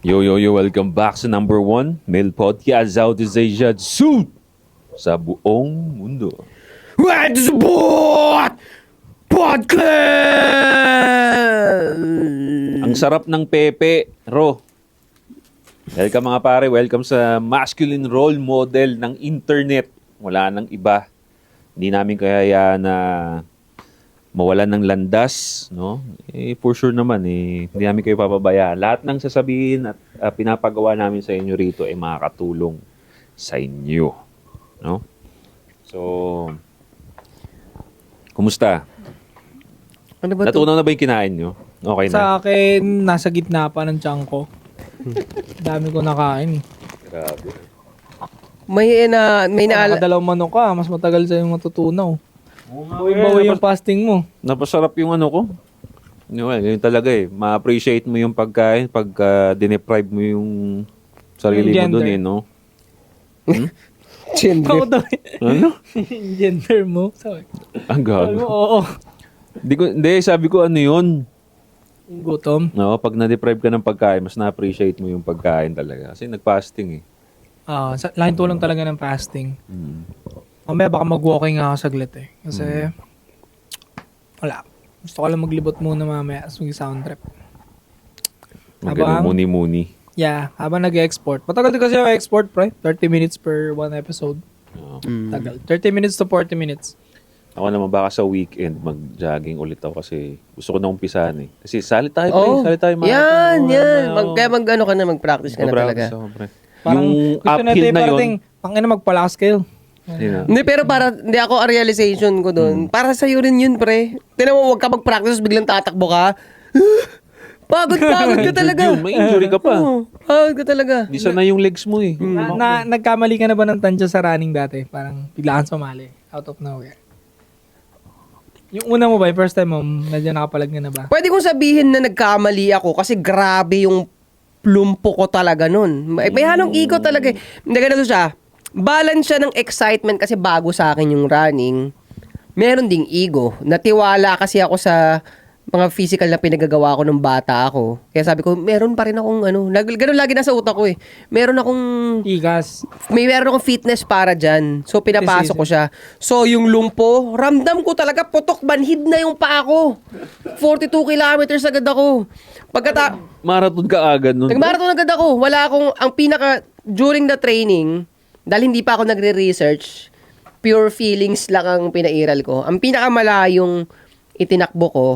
Yo, welcome back sa number one male podcast Southeast Asia soon sa buong mundo. What's Sport Podcast! Ang sarap ng pepe, Ro. Welcome mga pare, welcome sa masculine role model ng internet. Wala nang iba. Hindi namin kaya na mawalan ng landas, no? For sure naman, hindi namin kayo papabayaan. Lahat ng sasabihin at pinapagawa namin sa inyo rito ay makakatulong sa inyo, no? So, kumusta? Ano ba ito? Natunaw na ba yung kinain nyo? Okay na? Sa akin, nasa gitna pa ng tiyan ko. Dami ko nakain eh. Grabe. May Nakadalawang manok ka, mas matagal sa'yo matutunaw. Bawi yung fasting mo. Napasarap yung ano ko. Yun talaga ma-appreciate mo yung pagkain pag dineprive mo yung sarili mo dun no? Ako daw Ano? yung gender mo. Sabi Ang mo, gago. oo. Hindi, sabi ko ano yun. Yung gutom. No, pag na-deprive ka ng pagkain, mas na-appreciate mo yung pagkain talaga. Kasi nag-fasting Laking tulong talaga ng fasting. Mm. Mamaya baka mag-walking ako saglit eh. Kasi, wala. Gusto ko lang maglibot muna mamaya as mag-sound trip. Muni-muni. Yeah, habang nag-export. Matagal din kasi ako export, pre. 30 minutes per one episode. No. Tagal. 30 minutes to 40 minutes. Ako naman baka sa weekend mag-jogging ulit ako kasi gusto ko na umpisahan Kasi sali tayo, pre. Sali tayo. Yan. Kaya mag-ano ka na, mag-practice ka na talaga. Ako, pre. Parang Yung gusto uphill na yun. Pangina magpalakas kayo. Hindi, pero hindi ako, ang realization ko doon, para sa'yo rin yun, pre. Tinan mo, huwag ka mag-practice, biglang tatakbo ka. Pagod ka talaga. May injury ka pa. Pagod ka talaga. Di sana yung legs mo Nagkamali ka na ba ng tansya sa running dati? Parang biglaan sumali. Out of nowhere. Yung una mo ba, yung first time mo, medyo nakapalag ka na ba? Pwede kong sabihin na nagkamali ako kasi grabe yung plumpo ko talaga nun. May halong ego talaga. Hindi ganito siya. Balance siya ng excitement kasi bago sa akin yung running. Meron ding ego. Natiwala kasi ako sa mga physical na pinagagawa ko nung bata ako. Kaya sabi ko, meron pa rin akong ganun lagi nasa utak ko Meron akong meron akong fitness para dyan. So, pinapasok ko siya. So, yung lumpo, ramdam ko talaga, putok, manhid na yung paa ko. 42 kilometers agad ako. Marathon ka agad nun. Nag-marathon agad ako. During the training, dahil hindi pa ako nagre-research, pure feelings lang ang pinairal ko. Ang pinakamalayong itinakbo ko,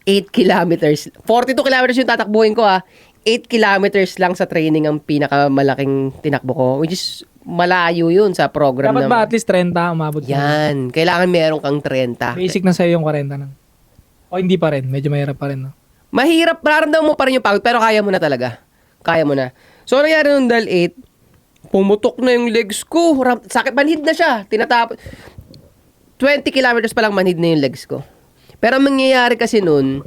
8 kilometers. 42 kilometers yung tatakbuhin ko 8 kilometers lang sa training ang pinakamalaking tinakbo ko. Which is malayo yun sa program. Dapat ba at least 30 umabot? Yan. Kailangan meron kang 30. Basic na sa'yo yung 40 na. O hindi pa rin. Medyo mahirap pa rin. No? Mahirap. Nararamdaman mo pa rin yung pagod. Pero kaya mo na talaga. Kaya mo na. So, nangyari nung dahil 8, pumutok na yung legs ko. Sakit. Manhid na siya. 20 kilometers pa lang manhid na yung legs ko. Pero ang mangyayari kasi nun,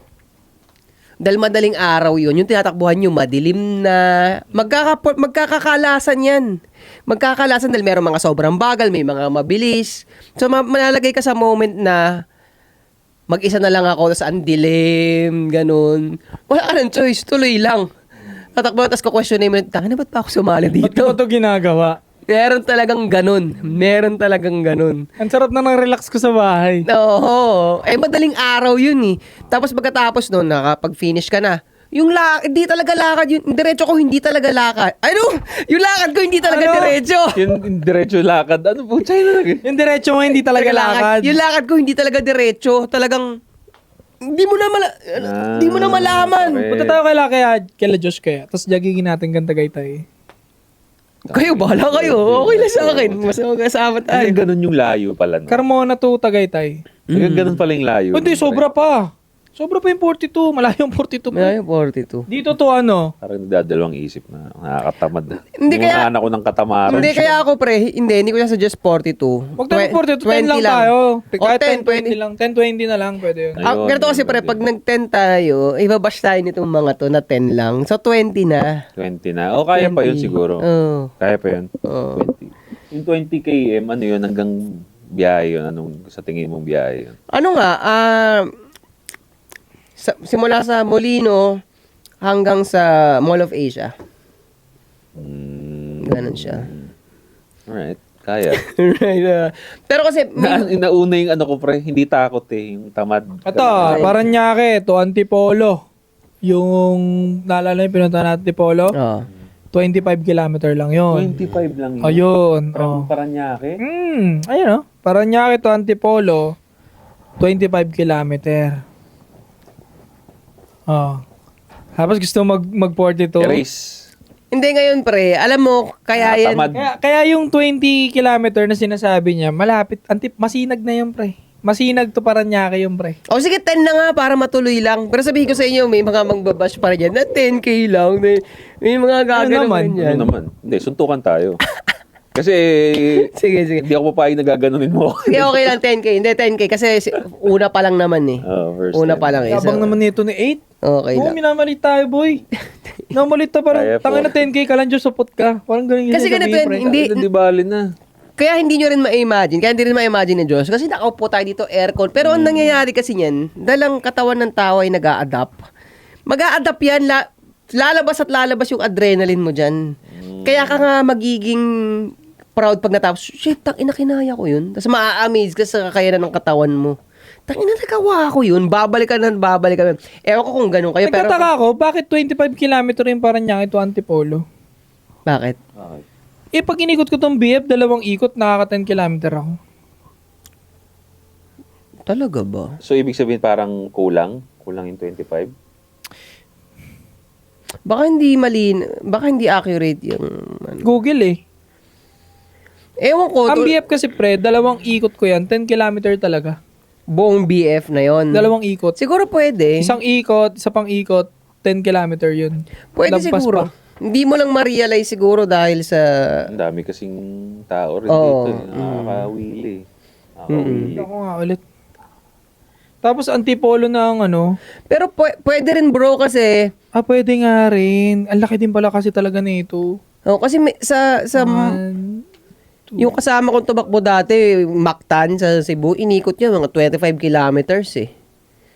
dahil madaling araw yun, yung tinatakbuhan nyo, madilim na, magkakakalasan yan. Magkakalasan dahil meron mga sobrang bagal, may mga mabilis. So, malalagay ka sa moment na mag-isa na lang ako, tapos ang dilim, ganun. Wala ka ng choice, tuloy lang. Tatakbo, tapos kukwestiyonin mo, tanga na ba't pa ako sumali dito? Ba't ko ito ginagawa? Meron talagang ganun. Ang sarap na ng relax ko sa bahay. Oo. Madaling araw yun Tapos pagkatapos nun, nakapag-finish ka na. Hindi talaga lakad yun. Diretso ko, hindi talaga lakad. Yung lakad ko, hindi talaga diretso. Yung diretso lakad. Ano po? China lang Yung diretso mo, hindi talaga lakad. Yung lakad ko, hindi talaga diretso. Talagang, hindi mo na malaman. okay. Punta tayo kay Josh kaya. Tapos jagigin natin kang Tagaytay. Kayo, bahala kayo. Okay lang sa akin. Mas magkasama tayo. Ay, ganun yung layo pala. Carmona to Tagaytay. Ganun pala yung layo. Hindi, sobra pa. Sobra pa yung 42. Malayo yung 42 pa. May 42. Dito to Parang nagdadalawang isip na nakakatamad na. Hindi kaya- anak ko ng katamaran. Hindi kaya ako, hindi ko suggest 42. Huwag tayo 42. 10 lang tayo. Kahit 10, 20 lang. 10, 20 na lang. Pwede yun. Ayun, Ganito kasi pre, pag nag-10 tayo, ibabash tayo nitong mga to na 10 lang. So 20 na. 20 na. O, kaya pa yun 20. siguro. Oo. Kaya pa yun. Oo. 20. Yung 20 km, ano yun, hanggang biyahe yun? Anong sa tingin mong biyahe yun? Ano nga, simula sa Molino hanggang sa Mall of Asia. Mm, Ganon siya. alright, kaya. Right. Pero kasi, Inauna yung ano ko, pre, hindi takot eh, yung tamad. Ito, Paranaque, to Antipolo. Yung, naalala yung pinunta natin Antipolo? oh. 25 kilometer lang yun. 25 lang yun. Ayun. From Oh. Paranaque. Ayun Paranaque to Antipolo, 25 kilometer. Oh. Tapos gusto mag-42. Erase. Hindi ngayon, pre. Alam mo, kaya yan. Tamad. Kaya yung 20 kilometer na sinasabi niya, malapit, masinag na yun, pre. Masinag to Paranaque yung pre. O sige, 10 na nga para matuloy lang. Pero sabihin ko sa inyo, may mga magbabash pa rin yan na 10K lang. May mga gagawin naman? yan. Ano naman? Hindi, suntukan tayo. Kasi, Sige. hindi ako papayag na gaganunin mo. Sige, okay lang 10K. Hindi, 10K. Kasi una pa lang naman eh. First Una time. pa lang eh. Yabang naman nito ni 8. Okay Oo, lang. minamalit tayo, boy. Minamalit ta Kaya parang, po. tanga na 10K ka lang, Diyos, supot ka. Parang ganun yung Kasi sasabihin, ganito yan, pre. hindi, Hindi bali na. kaya hindi nyo rin ma-imagine. Kaya hindi rin ma-imagine ni Diyos. Kasi nakaupo tayo dito, aircon. Pero ang nangyayari kasi niyan, dalang katawan ng tao ay nag-a-adapt. Mag-a-adapt yan, lalabas at lalabas yung adrenaline mo dyan. Kaya ka nga magiging proud pag natapos. Shit, ina kinaya ko yun. Tapos maa-amaze ka sa kakayanan ng katawan mo. Tangina, nagawa ko yun. Babalik ka. Ewan ko kung ganun kayo. Pero, Nagtataka ako, bakit 25 kilometer yung Paranaque to Antipolo? bakit? Okay. Pag inikot ko tong BF, 2 ikot, nakaka 10 kilometer ako. Talaga ba? So, ibig sabihin parang kulang? Kulang yung 25? Baka hindi accurate yung ano. Google eh. Ewan ko. Ang BF kasi pre, 2 ikot ko yan, 10 kilometer talaga. Buong BF na yon. 2 ikot. Siguro pwede. Isang ikot, isa pang ikot, 10 kilometer yun. Pwede Lampas siguro. pa. Hindi mo lang ma-realize siguro dahil sa... Ang dami kasing tao rin Oo. dito. Nakakawili. Nakakawili. Ako nga ulit. Tapos Antipolo na ang ano. Pero pwede rin bro kasi... Pwede nga rin. Ang laki din pala kasi talaga nito. Kasi sa yung kasama kong tumakbo dati, Mactan sa Cebu, inikot niya mga 25 kilometers eh.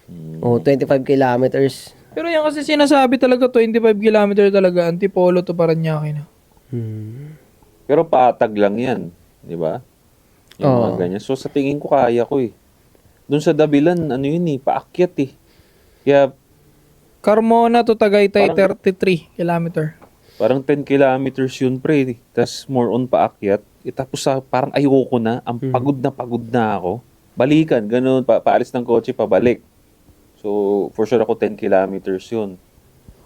25 kilometers. Pero yan kasi sinasabi talaga 25 kilometer talaga. Antipolo to Paranaque na. Pero patag lang yan. Di ba? Yung Oo. mga ganyan. So, sa tingin ko, kaya ko eh. Doon sa Dabilan, ano yun eh, paakyat eh. Kaya, Carmona to Tagaytay, Parang- 33 kilometer. parang 10 kilometers yun, pre. Tapos, more on paakyat. Tapos, parang ayoko na. Ang pagod na ako. Balikan, ganun. Paalis ng kotse, pabalik. So, for sure ako 10 kilometers yun.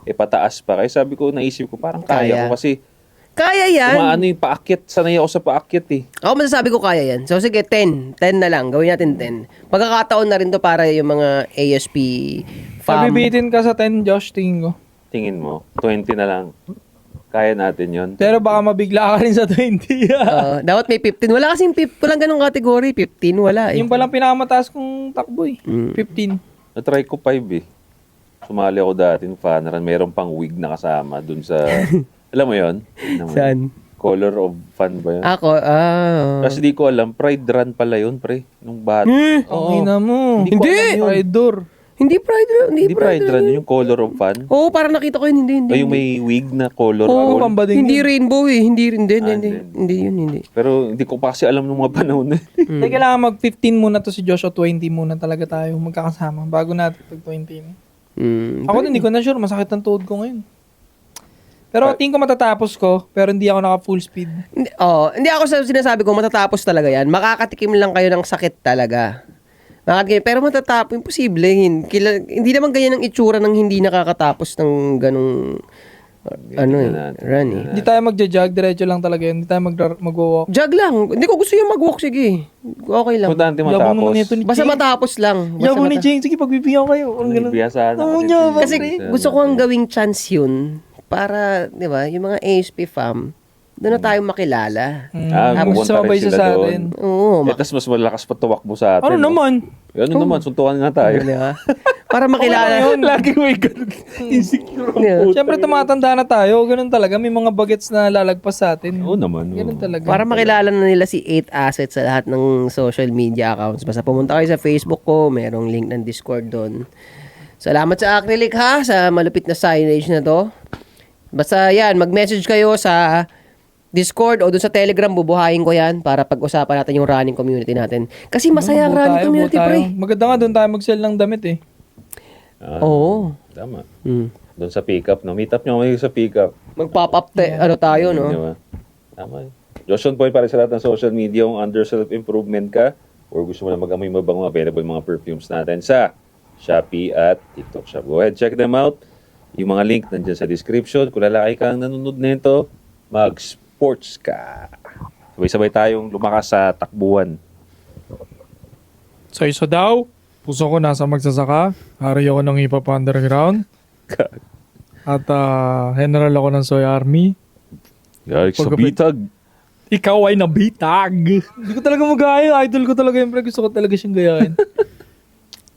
Pataas pa. Kaya sabi ko, naisip ko, parang kaya Kaya. ko. Kasi, Kaya yan. umaano yung paakyat. Sanay ako sa paakyat eh. Ako masasabi ko kaya yan. So sige, 10. 10 na lang. Gawin natin 10. Pagkakataon na rin to para yung mga ASP fam. Mabibitin ka sa 10, Josh, tingin ko. Tingin mo, 20 na lang. Kaya natin yun. Pero baka mabigla ka rin sa 20. Dapat may 15. Wala kasing walang ganong category. 15, wala eh. Yung palang pinakamataas kong takbo eh. 15. Na-try ko 5 eh. Sumali ako dati ng Fanaran. Meron pang wig na kasama dun sa... alam mo yun? Saan? Color of Fun ba yun? Ako, Kasi di ko alam. Pride run pala yun, pre. Nung bata. Okay na mo. Hindi. Rider. Hindi Pride Run. Hindi Pride run. Yung Color of Fun. Oo, parang nakita ko yun. Hindi. O yung may wig na color. Oo, gold. pambading Hindi rainbow eh. Hindi rin. Hindi. Hindi. Hindi yun, hindi. Pero hindi ko pa kasi alam nung mga panahon na. Hindi kailangan mag-15 muna to si Josh o 20 muna talaga tayo magkakasama bago natin pag-20 na. Ako din, hindi ko na sure. Masakit ang tuhod ko ngayon. Pero tingin ko matatapos ko, pero hindi ako naka full speed. Hindi ako sinasabi ko matatapos talaga yan. Makakatikim lang kayo ng sakit talaga. Pero matatapos, imposible. Hindi naman ganyan ang itsura ng hindi nakakatapos ng ganong run eh. Hindi tayo magja-jog, diretso lang talaga yun. Hindi tayo mag-walk. Jog lang. Hindi ko gusto yung mag-walk. Sige. Okay lang. Importante Yabang matapos. naman nito ni Basta Jane. matapos lang. Yabang ni Jane. Sige, pagbibigyan ko kayo. Ang ganun. Biyasahan Oo, niya, Kasi gusto ko ang gawing chance yun para, di ba, yung mga ASP fam, doon na tayo makilala. pupunta Sumabay rin siya sila sa doon. atin. Oo. Tapos mas malakas pa tuwakbo sa atin. Ano no? naman? Ano naman, suntukan nga tayo. Di ba? Para makilala. Lagi may ganun. Insecure. Yeah. Siyempre, tumatanda na tayo. Ganun talaga. May mga bagets na lalagpas sa atin. Oo naman. Ganun talaga. Para makilala na nila si 8 Assets sa lahat ng social media accounts. Basta pumunta kayo sa Facebook ko, merong link ng Discord doon. Salamat sa acrylic ha, sa malupit na signage na to. Basta yan, mag-message kayo sa Discord o dun sa Telegram, bubuhayin ko yan para pag-usapan natin yung running community natin. Kasi masaya ang Buo running tayo, community, buo tayo. pre. Maganda nga doon tayo mag-sell ng damit eh. Oo. Tama. Hmm. Doon sa pick-up, no? Meet up nyo kayo sa pick-up. Mag-pop up tayo, no? Di ba? Tama. Joshon Point para sa lahat ng social media, kung under self-improvement ka, or gusto mo na mag-amoy mabango, available mga perfumes natin sa Shopee at TikTok Shop. Go ahead, check them out. Yung mga link nandyan sa description. Kung lalaki kang nanonood nito, mag-sports ka. Sabay-sabay tayong lumakas sa takbuhan. Sa isa daw, puso ko nasa magsasaka. Hari ako ng hip-hop underground. At general ako ng Soy Army. Galing sa Pagkapit- bitag. Ikaw ay nabitag. Hindi ko talaga magaya. Idol ko talaga yun. Gusto ko talaga siyang gayahin.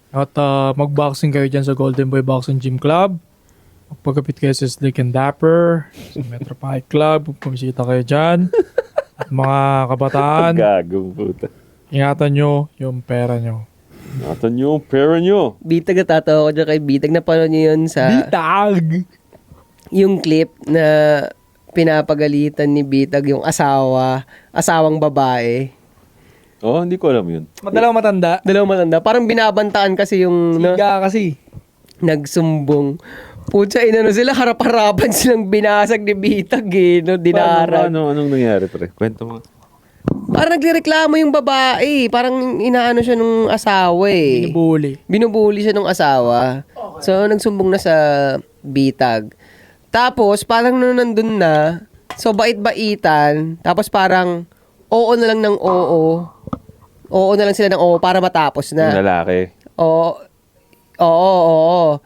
At mag-boxing kayo dyan sa Golden Boy Boxing Gym Club. Magpagkapit kayo sa Slick and Dapper. Sa Metro Fight Club. Pumisita kayo dyan. At mga kabataan, Gagong puta. ingatan nyo yung pera nyo. Natan nyo, pera nyo. Bitag, natatawa ko dyan kay Bitag. Napanood niyo yun sa Bitag! yung clip na pinapagalitan ni Bitag yung asawang babae. Oh, hindi ko alam yun. Madalang matanda. Dalawang matanda. Parang binabantaan kasi yung Siga kasi. nagsumbong. Putsa, inano sila, harap-harapan silang binasag ni Bitag eh, no? Dinarag. Anong nangyari, pre? Kwento mo. Parang nagreklamo yung babae. Parang inaano siya nung asawa eh. Binubuli. Binubuli siya nung asawa. So, nagsumbong na sa Bitag. Tapos, parang nandun na, so bait-baitan, tapos parang oo na lang ng oo. Oo na lang sila ng oo para matapos Yung na. lalaki. Oo.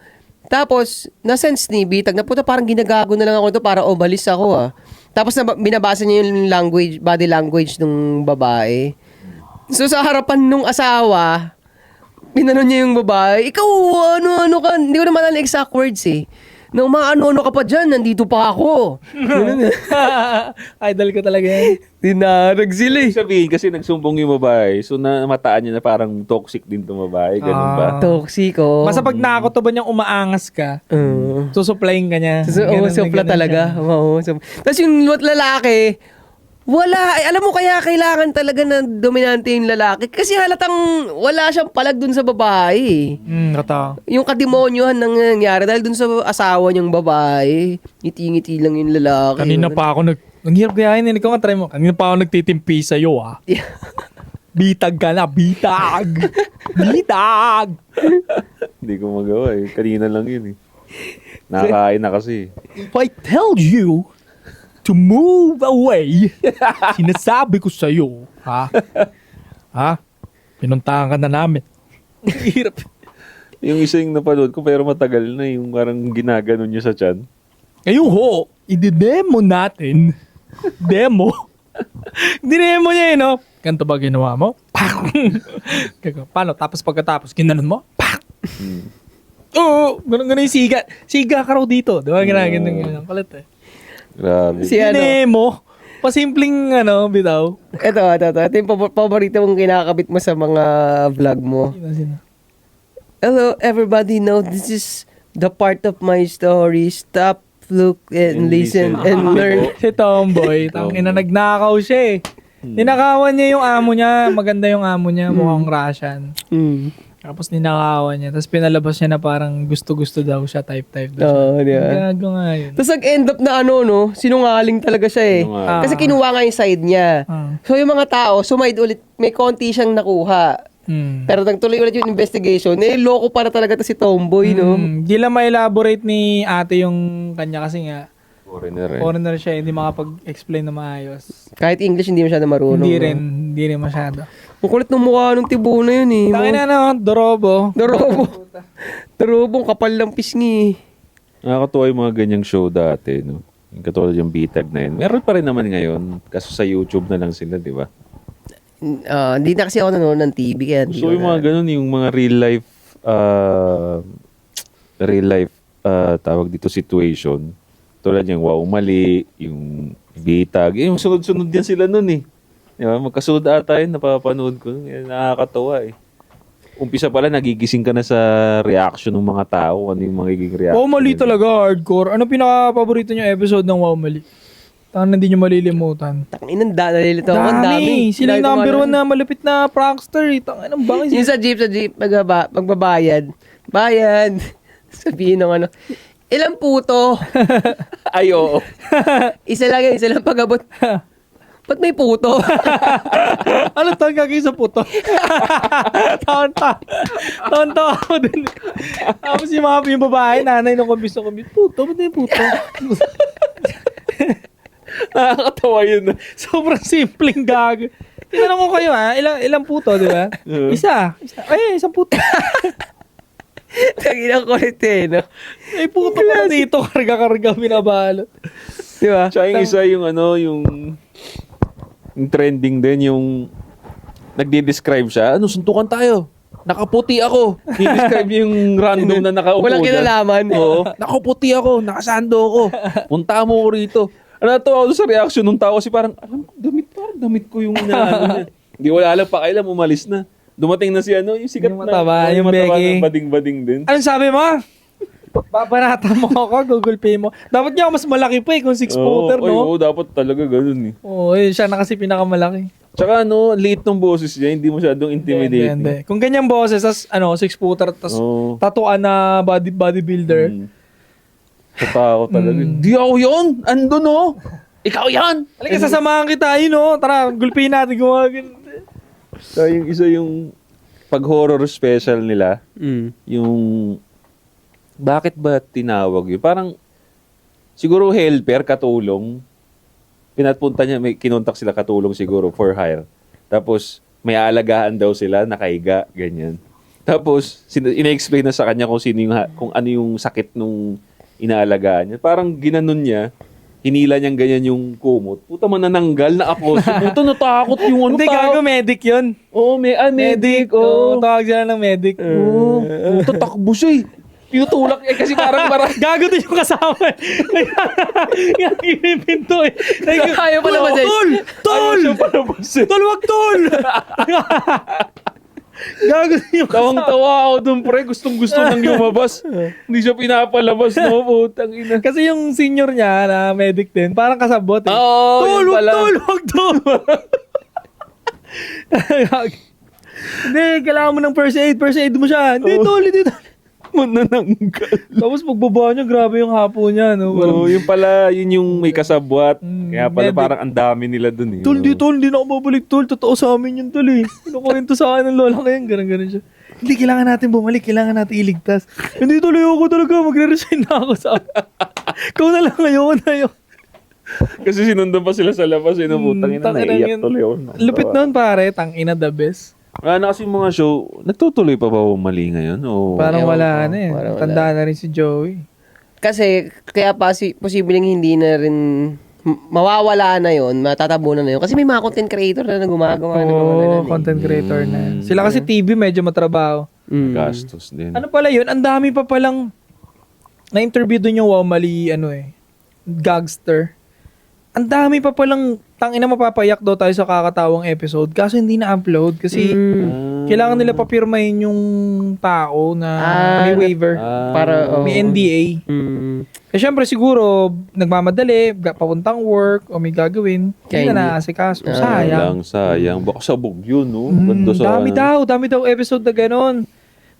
Tapos, na-sense ni Bitag na puta parang ginagago na lang ako to para umalis ako ah. Tapos binabasa niya yung body language ng babae. So sa harapan nung asawa, pinano niya yung babae, ikaw ano ka, hindi ko naman alam exact words eh. Nung mga ano ka pa dyan, nandito pa ako. Idol ko talaga yan. Dinarag sila eh. Sabihin kasi nagsumbong yung babae, so namataan niya na parang toxic din itong babae, ganun ba? Toxico. Basta pag nakakoto ba niyang umaangas ka, susuplayin ka niya. Ganun na supla ganun talaga. siya. Oo, tapos yung lalaki, wala. Alam mo kaya kailangan talaga na dominante yung lalaki. Kasi halatang wala siyang palag dun sa babae. Kata. Yung kademonyohan nang nangyari dahil dun sa asawa niyang babae. Ngiti-ngiti lang yung lalaki. Kanina pa ako ang hirap gayahin yun. Ikaw nga try mo. Kanina pa ako nagtitimpi sa'yo ah. Bitag ka na. Bitag! Bitag! Hindi ko magawa eh. Kanina lang yun eh. Nakakain na kasi. If I tell you to move away, sinasabi ko sa'yo, ha? Ha? Pinuntahan ka na namin. Hirap. Yung isa yung napanood ko pero matagal na yung parang ginaganon niya sa tiyan. Ngayon ho, i-demo natin. Demo. Dinemo niya no? Ganito ba ginawa mo? Pak! Paano? Tapos pagkatapos, ginanon mo? Pak! Oo, ganun yung siga. Siga ka raw dito. Diba? Ganun. Kalit eh. Grabe. Si ano, Dinemo. Pasimpleng bitaw. ito yung paborito mong kinakabit mo sa mga vlog mo. Sino? Hello, everybody know this is the part of my story. Stop, look, and listen, and learn. Si Tomboy, tangina nagnakaw siya eh. Ninakawan niya yung amo niya, maganda yung amo niya, mukhang Russian. Tapos ninakawan niya, tapos pinalabas niya na parang gusto-gusto daw siya, type-type daw siya. Oo, di ba? Gago nga yun. Tapos nag-end up na sinungaling talaga siya eh. Sinungaling. Kasi kinuha nga yung side niya. So yung mga tao, sumide ulit, may konti siyang nakuha. Pero nagtuloy ulit yung investigation. Loko para talaga to si Tomboy, no? Di lang ma-elaborate ni ate yung kanya kasi nga, Foreigner eh. foreigner siya, hindi makapag-explain na maayos. Kahit English, hindi masyado marunong. Hindi rin masyado. Ang kulit ng mukha ng tibo na yun eh. Tangina Dorobo. Dorobong kapal ng pisngi. Nakakatuwa yung mga ganyang show dati, no? Yung katulad yung bitag na yun. Meron pa rin naman ngayon. Kaso sa YouTube na lang sila, di ba? Hindi na kasi ako nanonood ng TV. Kaya So yung mga ganun, yung mga real life tawag dito situation. Tulad yung wow mali, yung bitag. Yung sunod-sunod din sila nun eh. Di ba? Magkasunod ata yun, napapanood ko. Nakakatawa eh. umpisa pala nagigising ka na sa reaction ng mga tao. Ano yung magiging reaction? Wow Mali talaga, hardcore. Ano pinaka-paborito niyo episode ng Wow Mali? Tangan hindi niyo malilimutan. Tangin, nalilito ako. Ang dami. Sila yung number 1 na malupit na prankster. Tangin, ang bangis. Yung sa jeep, magbabayad. Bayad. Sabihin ng ano, ilang puto? Ay, oo. Isa lang pag-abot. Ba't may puto? Ano to? Gagawin sa puto? Taon-taon ako din. Tapos yung babae, nanay nung kumbis na kumbis. Puto? Ba't may puto? Nakakatawa yun. Sobrang simpleng gag. Tinanong ko kayo ilang puto, di ba? Isa. Ay, isang puto. Tangin ang kulit no? May puto pa dito, karga-karga, binabalot. Di ba? Tsaka yung isa yung yung trending din, yung nagdi-describe siya. Ano, suntukan tayo. Nakaputi ako. I-describe niya yung random na nakaupo. Walang kinalaman. Oo. Nakaputi ako. Nakasando ako. Punta mo ko rito. Ano to ako sa reaction ng tao kasi parang, alam ko, damit ko yung inaano niya. Hindi wala lang pa kailan, umalis na. Dumating na si yung sikat Yung mataba, yung mataba Becky. na bading-bading din. Anong sabi mo? Babanatan mo ako, Google Pay mo. Dapat niya mas malaki pa kung 6-footer, no? Oo, dapat talaga ganun eh. Oo, siya na kasi pinakamalaki. Tsaka late ng boses niya, hindi masyadong intimidating. Hindi. Kung ganyan boses, tas 6-footer, tas Oo. tatuan na bodybuilder. Tatakot talaga. Di ako yun! Andun oh! Ikaw yan! Halika, sasamahan kita, tara, gulpihin natin gumagin. So, yung isa yung pag-horror special nila, yung bakit ba tinawag yun? Parang siguro helper, katulong. Pinapunta niya, may kinontak sila katulong siguro for hire. Tapos may aalagaan daw sila, nakahiga, ganyan. Tapos ina-explain na sa kanya kung ano yung sakit nung inaalagaan niya. Parang ginanon niya, hinila niyang ganyan yung kumot. Puta, manananggal na ako. Puta, natakot yung Hindi, gago, medic yun. Oo, medic. Oo, Tawag sila ng medic. Oo. Puta, takbo siya eh. Tinutulak niya kasi parang Gago din yung kasama. Yung pinto eh. Ayaw pa naman eh. Tol! Ayaw siya palabas eh. Tol, wag tol! Gago din yung kasama. Tawang-tawa ako dun, pre. Gustong-gusto nang lumabas. Hindi siya pinapalabas, no? Putang ina. Kasi yung senior niya na medic din, parang kasabot eh. Oo, Tol, yun wag pala. tol, wag tol! Hindi, kailangan mo ng first aid. First aid mo siya. Hindi, tol, hindi tol. Manananggal. Tapos pagbaba niya, grabe yung hapo niya. No? Oo, yun pala, yun yung may kasabwat. Kaya pala medic. parang ang dami nila dun eh. Tol, hindi na ako babalik, tol. Totoo sa amin yun, tol eh. Kinukwento sa akin ng lola ko yan. Ganun siya. Hindi, kailangan natin bumalik. Kailangan natin iligtas. Hindi, tol, ayoko talaga. Magre-resign na ako sa akin. Ikaw na lang, ayoko na yun. Kasi sinundan pa sila sa labas. Putang ina, naiiyak tuloy ako. Lupit nun, pare. Tangina the best. Wala na kasi mga show, nagtutuloy pa ba mali ngayon? O... Parang Ewan wala ko, na eh. parang wala. Tanda na rin si Joey. Kasi, kaya posibleng hindi na rin mawawala na yon, matatabunan na yun. Kasi may mga content creator na gumagawa. Oo, content creator na. Sila kasi TV medyo matrabaho. Gastos din. Ano pala yun? Ang dami pa palang na-interview dun yung Wow Mali, gangster. Ang dami pa palang tangina mapapayak daw tayo sa kakatawang episode kaso hindi na-upload kasi kailangan nila papirmahin yung tao na may waiver. Para, May NDA. Eh syempre siguro nagmamadali, papuntang work o may gagawin. Hindi na naasikaso. Sayang. Sayang. Baka sabog yun, no? Ganda sa... Dami daw episode na ganun.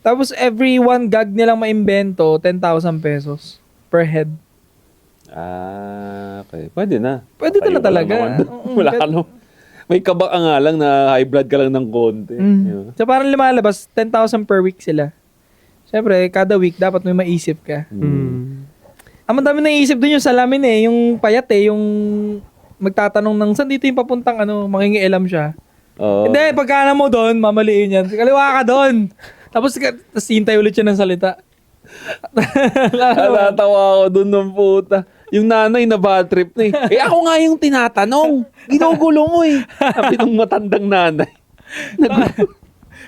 Tapos every one gag nilang maimbento, 10,000 pesos per head. Okay. Pwede na. Pwede na talaga. Wala ka no. May kaba ka nga lang na high blood ka lang ng konti. So parang lumalabas, 10,000 per week sila. Siyempre, kada week dapat may maisip ka. Ang dami naisip dun yung salamin yung payat yung magtatanong ng saan dito yung papuntang mangingialam siya. Hindi, pagkana mo doon, mamaliin yan. Kaliwa ka doon. Tapos hintay ulit siya ng salita. Natatawa ako dun ng puta. Yung nanay na bad trip na ako nga yung tinatanong. Ginugulo mo Sabi nung matandang nanay.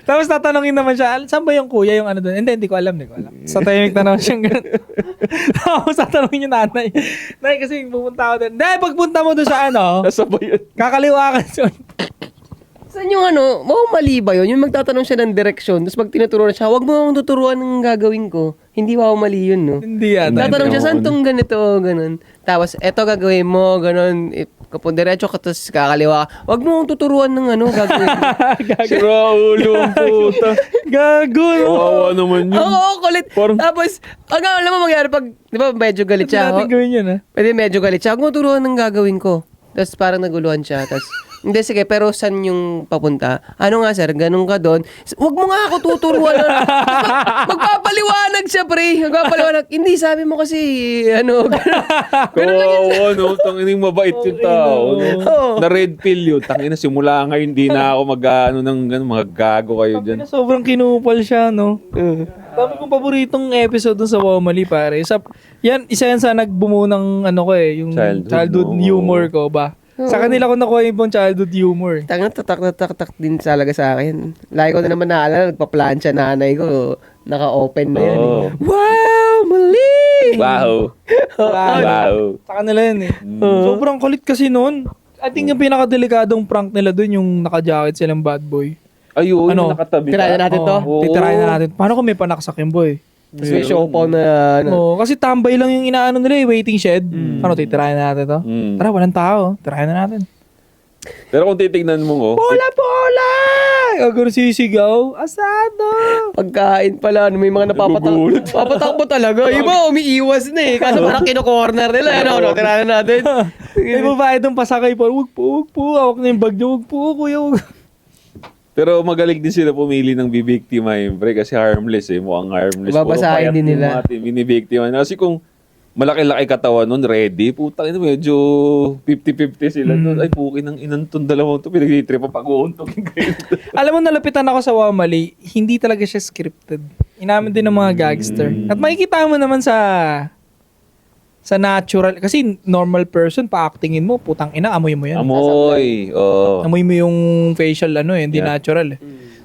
Tapos tatanungin naman siya, saan ba yung kuya yung doon? Hindi ko alam. Sa tahimik na naman siyang gano'n. Tapos tatanungin yung nanay. Nay, kasi pupunta ako doon. Hindi, pagpunta mo doon sa Nasabay yun. kakaliwa ka doon. Saan yung mali ba yun? Yung magtatanong siya ng direksyon, tapos pag tinuturuan siya, wag mo akong tuturuan ng gagawin ko. Hindi mali yun, no? Hindi yata. Tatanong siya, Oo. saan tong ganito, ganun. Tapos, eto gagawin mo, ganun. Kapag diretso ka, tapos kakaliwa ka, wag mo akong tuturuan ng gagawin mo. Si Raulo, ang puta. Gago, no? Kawawa naman yun. Oo, kulit. Parang- Tapos, alam mo mangyari pag, di ba, medyo galit Hindi siya. natin gawin yun, ha? Pwede medyo galit siya. Huwag mo turuan ng gagawin ko. Tapos parang naguluhan siya. Tapos, hindi, sige, pero saan yung papunta? Ano nga, sir? Ganun ka doon. Huwag mo nga ako tuturuan. Magpapaliwanag siya, pre. Magpapaliwanag. Hindi, sabi mo kasi, ganun. Kawawa, no? Tangining mabait yung tao. No? Oo. Na red pill yun. Tangina, simula ngayon, hindi na ako mga gago kayo dyan. Sobrang kinupal siya, no? Dami kong paboritong episode dun sa Wamali, pare. Isa yan sa nagbumuo ng yung childhood no? humor ko ba? Sa kanila ko nakuha yung childhood humor. Tangan, tatak din talaga sa akin. Lagi ko na naman naalala, nagpa-plancha nanay ko. Naka-open na yan. Oo. Wow, mali! Wow. Wow. Sa kanila yan eh. Sobrang kulit kasi noon. I think yung pinakadelikadong prank nila dun yung naka-jacket silang bad boy. Ayun, Ano? nakatabi Tirayan natin to? Oo. Titirahin na natin. Paano kung may panaksak yung boy? Tapos may show pa na, Kasi tambay lang yung inaano nila waiting shed. Ano, titirahin na natin to? Mm. Tara, walang tao. Tirahin na natin. Pero kung titignan mo, Bola! Gagawin sisigaw. Asado! pagkain pala, may mga papatakbo talaga. Iba, umiiwas na eh. Kaso parang kino-corner nila. Tirahan natin. May babae doon pasakay po. Wag po. Hawak na yung bag niyo. Wag po, kuya. Wag. pero magaling din sila pumili ng bibiktima, pre, kasi harmless mukhang harmless. Babasahin din nila. Binibiktima. Kasi kung malaki-laki katawan nun, ready, putang ina, medyo 50-50 sila nun. Ay, pukin ng inantong dalawang to, pinag-trip pa pag-uuntogin kayo. Alam mo, nalapitan ako sa Wamali. Hindi talaga siya scripted. Inamin din ng mga gangster. At makikita mo naman sa natural. Kasi normal person, pa-actingin mo, putang ina, amoy mo yan. Amoy. Amoy mo yung facial, hindi Yeah. natural eh.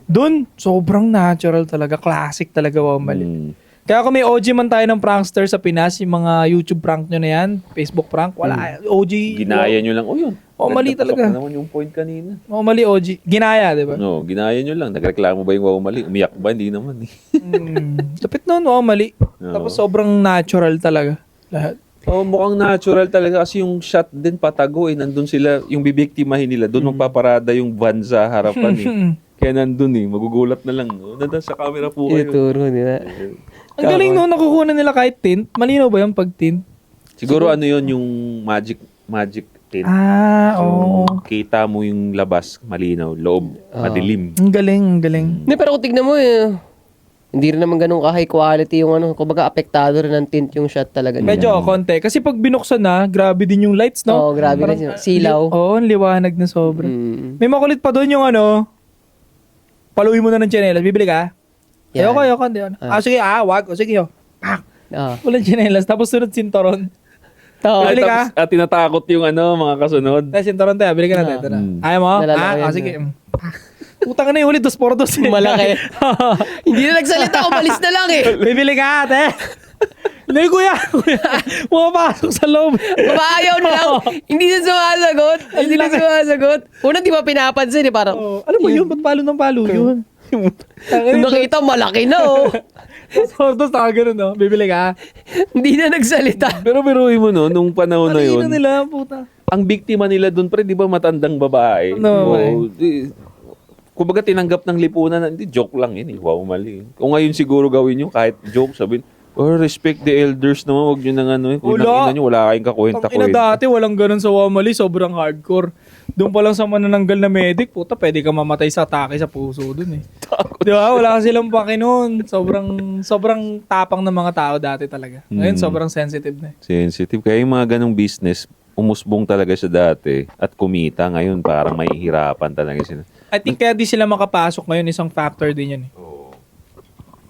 Doon, sobrang natural talaga. Classic talaga Wamali. Mm. Kaya kung may OG man tayo ng prankster sa Pinas, yung mga YouTube prank nyo na yan, Facebook prank, wala. OG. Ginaya nyo lang. Yun. Mali talaga. Pasok na naman yung point kanina. Mali OG. Ginaya, di ba? No, ginaya nyo lang. Nagreklamo ba yung wow mali? Umiyak ba? Hindi naman eh. Lapit nun, mali. Oo. Tapos sobrang natural talaga. Lahat. Mukhang natural talaga kasi yung shot din patago nandun sila, yung bibiktimahin nila, doon magpaparada yung van sa harapan Kaya nandun magugulat na lang. Nandun sa camera po kayo. Ituro nila. Ang galing no, nakukuha nila kahit tint. Malinaw ba yung pag-tint? Siguro yun yung magic tint. Oo. Kita mo yung labas, malinaw, loob, madilim. Ang galing. Hindi, pero kung tignan mo hindi rin naman ganun ka-high quality yung kumbaga apektado rin ng tint yung shot talaga. Medyo konti. Kasi pag binuksan na, grabe din yung lights, no? Oo, grabe rin. Silaw. Oo, ang liwanag na sobra. Mm. May makulit pa doon yung paluin mo na ng tsinelas. Bibili ka? Yan. Ayoko. Hindi. Sige, wag. O sige, walang tsinelas. Tapos sunod sintoron. Bili ka? At tinatakot yung mga kasunod. Tayo sintoron tayo. Bili ka natin. Ito na. Ayaw mo? Nalalaki yan, Sige. Putang na yung ulit. 2 por 2. Malaki. Hindi na nagsalita, umalis na lang eh. Bibili ka, ate. Hindi, kuya. Pumapasok sa loob. Maayaw na lang. Hindi na sumasagot. Hindi na sumasagot. Una, di ba pinapansin Parang, Ano ba yun? Ba't palo ng palo yun? nung nakita, malaki na Tapos nakagano, no? Bibili ka. Hindi na nagsalita. Pero biruin mo nung panahon na yun. Ano nila, puta? Ang biktima nila doon, pre, di ba matandang babae? No, kumbaga tinanggap ng lipunan, hindi, joke lang yun Wow, mali. Kung ngayon siguro gawin nyo, kahit joke, sabihin, respect the elders naman, huwag nyo nang kung nakina nyo, wala kayong kakwenta-kwenta. Dati, walang ganun sa Wamali, sobrang hardcore. Doon pa lang sa manananggal na medic, puta, pwede ka mamatay sa atake sa puso doon Di ba? Wala silang paki noon. Sobrang tapang ng mga tao dati talaga. Ngayon, sobrang sensitive na Sensitive. Kaya yung mga ganong business, umusbong talaga siya dati at kumita. Ngayon, parang may hirapan talaga sila. I think kaya di sila makapasok ngayon, isang factor din yan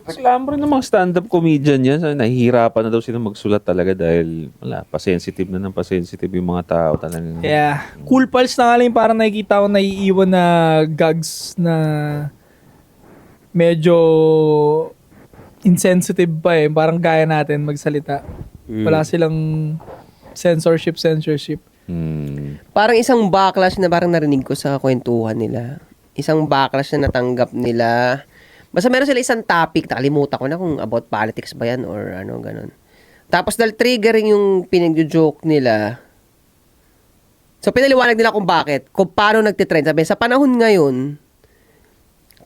Reklamo rin ng mga stand-up comedian yan. Nahihirapan na daw sila magsulat talaga dahil pa-sensitive na yung mga tao talaga. Yeah. Cool Pals na nga lang parang nakikita ko naiiwan na gags na medyo insensitive pa Parang gaya natin magsalita. Wala silang censorship. Hmm. Parang isang backlash na parang narinig ko sa kwentuhan nila. isang backlash na natanggap nila. Basta meron sila isang topic, nakalimutan ko na kung about politics ba yan or ano, ganun. Tapos dahil triggering yung pinag-joke nila, so pinaliwanag nila kung bakit, kung paano nagtitrend. Sabi, sa panahon ngayon,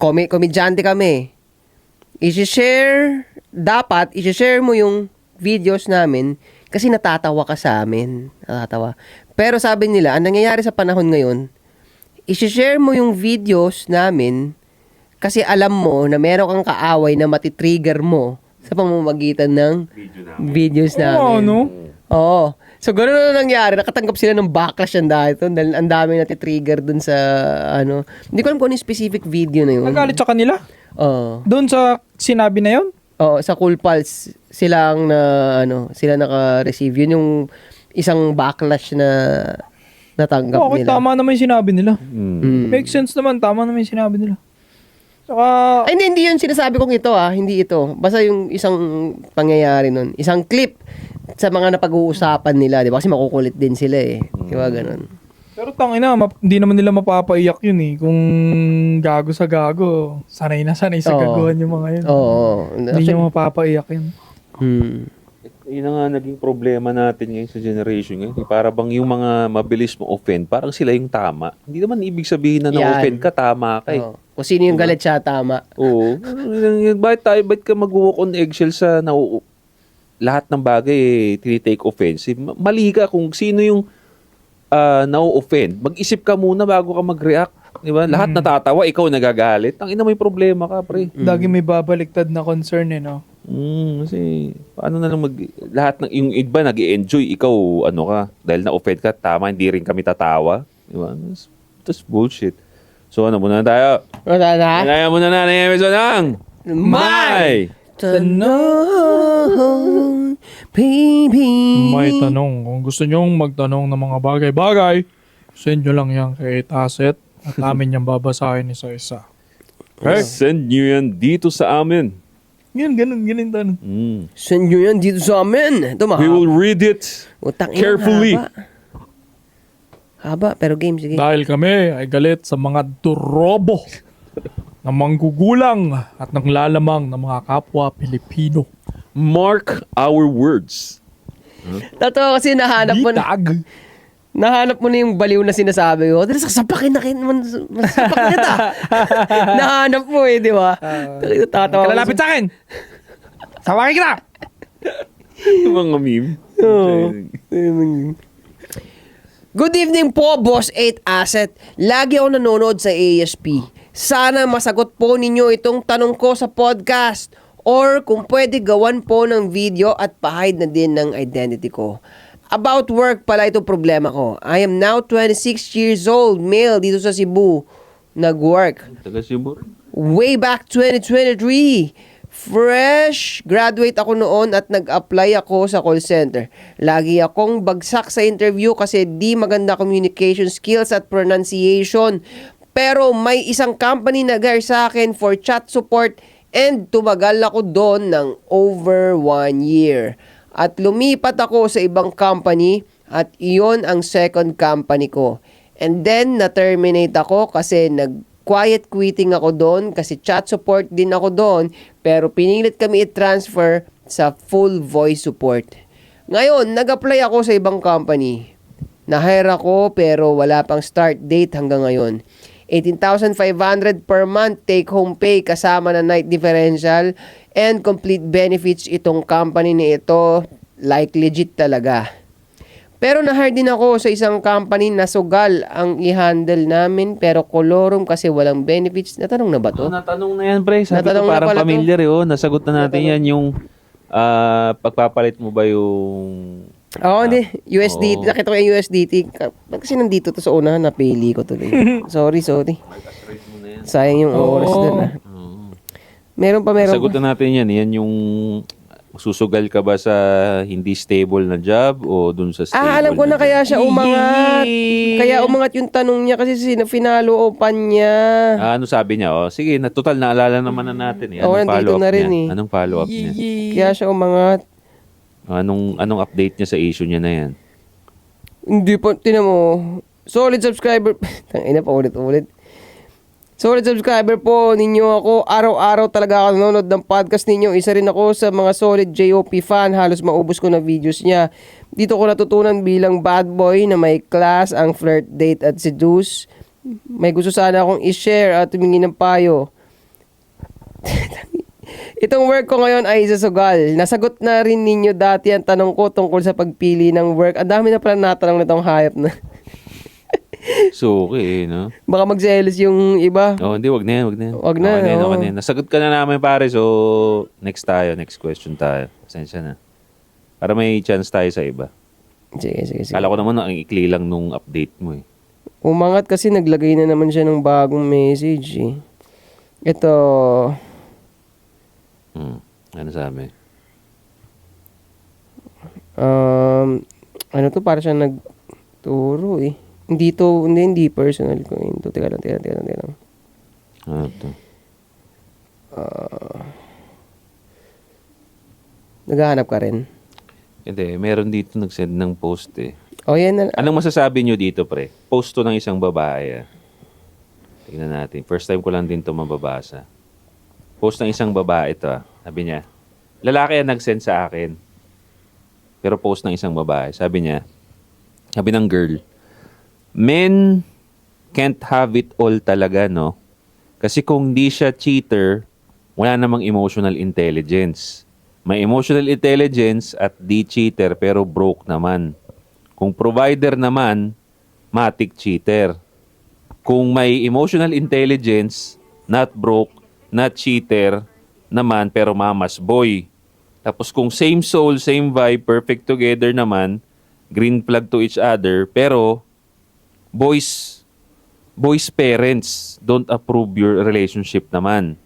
komedyante kami, dapat i-share mo yung videos namin kasi natatawa ka sa amin. Natatawa. Pero sabi nila, ang nangyayari sa panahon ngayon, i-share mo yung videos namin kasi alam mo na meron kang kaaway na matitrigger mo sa pamamagitan ng videos namin. no? Oo. So, gano'n na nangyari. Nakatanggap sila ng backlash yan dahil dahil ang dami natitrigger dun sa, ano. Hindi ko alam kung ano yung specific video na yun. Nagalit sa kanila? Oo. Doon sa sinabi na yun? Oo, sa Cool Pals, sila naka-receive. Yun yung isang backlash na natanggap Okay, nila. tama naman yung sinabi nila. Mm. Makes sense naman, tama naman yung sinabi nila. Saka, Ay, hindi yun sinasabi kong ito hindi ito. Basta yung isang pangyayari nun. Isang clip sa mga napag-uusapan nila, di ba? Kasi makukulit din sila Di ba, ganun. pero tangina, hindi naman nila mapapaiyak yun Kung gago sa gago, sanay na sanay sa Oo. gaguhan yung mga yun. Oo. Hindi nyo mapapaiyak yun. Hmm. Yun na nga naging problema natin ngayon sa generation ngayon. Para bang yung mga mabilis mo offend, parang sila yung tama. Hindi naman ibig sabihin na Yan. na-offend ka, tama ka Oo. Kung sino yung galit siya, tama. Oo. Bakit ka mag-walk on eggshell sa lahat ng bagay tinitake offensive? Mali ka kung sino yung na-offend. Mag-isip ka muna bago ka mag-react. Di ba? Lahat natatawa, ikaw nagagalit. Ang ina, may problema ka, pre. Lagi may babaliktad na concern no? Kasi paano na lang lahat ng yung iba nag-enjoy, ikaw ano ka dahil na-offend ka, tama, hindi rin kami tatawa, di ba? That's bullshit. So ano muna tayo? Wala na? Kaya muna na ng episode ng May tanong, baby. May tanong. Kung gusto nyong magtanong ng mga bagay-bagay, send nyo lang yan kay Taset at amin yung babasahin isa-isa. Okay. Send nyo yan dito sa amin. Yan, ganun tanong. Send nyo yan dito sa amin. Ito We will read it Utang ina, carefully. Haba, pero game, sige. Dahil kami ay galit sa mga durobo na manggugulang at nanglalamang ng mga kapwa Pilipino. Mark our words. Totoo kasi nahanap mo na yung baliw na sinasabi ko. Dahil sasapakin na kayo naman. Sasapakin kita. Nahanap mo di ba? Tatawa. Kalalapit sa akin! Sawakin kita! Mga meme. Good evening po, Boss 8 Asset. Lagi ako nanonood sa ASP. Sana masagot po ninyo itong tanong ko sa podcast. Or kung pwede gawan po ng video at pahide na din ng identity ko. About work pala itong problema ko. I am now 26 years old, male dito sa Cebu. Nag-work. Taga Cebu. Way back 2023. Fresh graduate ako noon at nag-apply ako sa call center. Lagi akong bagsak sa interview kasi di maganda communication skills at pronunciation. Pero may isang company nag-hire sa akin for chat support and tumagal ako doon ng over 1 year. At lumipat ako sa ibang company at iyon ang second company ko. And then, na-terminate ako kasi nag-quiet quitting ako doon kasi chat support din ako doon pero pinilit kami i-transfer sa full voice support. Ngayon, nag-apply ako sa ibang company. Na-hire ako pero wala pang start date hanggang ngayon. 18,500 per month take-home pay kasama na night differential and complete benefits itong company na ito, like legit talaga. Pero na-hire din ako sa isang company na sugal ang i-handle namin pero kolorum kasi walang benefits. Natanong na ba to? Natanong na yan, pre. Sabi Natanong ko na parang pala to. familiar nasagot na natin yan yung pagpapalit mo ba yung Oo, hindi. USDT. Oo. Nakita ko yung USDT. Kasi nandito to sa unahan, napili ko to. Sorry. Sayang yung oras dun Meron pa. Sagot na natin yan. Yan yung susugal ka ba sa hindi stable na job o dun sa stable alam ko na job? kaya siya umangat. Kaya umangat yung tanong niya kasi finalo-upan niya. Ano sabi niya? Sige, total naalala naman na natin. Oo, Anong nandito follow-up na rin niya? Anong follow-up niya? Kaya siya umangat. Anong update niya sa issue niya na yan? Hindi pa, tinan mo. Solid subscriber. Tangina pa ulit-ulit. Solid subscriber po ninyo ako. Araw-araw talaga ako nanonood ng podcast ninyo. Isa rin ako sa mga solid JOP fan. Halos maubos ko na videos niya. Dito ko natutunan bilang bad boy na may class ang flirt, date at seduce. May gusto sana akong i-share at humingi ng payo. Itong work ko ngayon ay sa sugal. Nasagot na rin ninyo dati ang tanong ko tungkol sa pagpili ng work. Ang dami na pala natanong na itong hayop na. Suki, no? Baka magselos yung iba. Oh, hindi, wag na yan, wag na yan. Wag na, Okay oo. okay na yan. Nasagot ka na namin, pare. So, next question tayo. Pasensya na. Para may chance tayo sa iba. Sige. Kala ko naman ang ikli lang nung update mo eh. Umangat kasi naglagay na naman siya ng bagong message eh. Ito. Ano sabi? Ano to? Para siya nagturo eh. Hindi personal ko. Teka lang. Ano to? Naghahanap ka rin? Hindi, meron dito nag-send ng post eh. O yan na. Anong masasabi nyo dito, pre? Post to ng isang babae. Tingnan natin. First time ko lang din to mababasa. Post ng isang babae to. Sabi niya, lalaki ang nag-send sa akin. Pero post ng isang babae. Sabi ng girl, men can't have it all talaga, no? Kasi kung di siya cheater, wala namang emotional intelligence. May emotional intelligence at di cheater pero broke naman. Kung provider naman, matik cheater. Kung may emotional intelligence, not broke, not cheater naman pero mamas boy. Tapos kung same soul, same vibe, perfect together naman, green flag to each other, pero boys parents don't approve your relationship naman.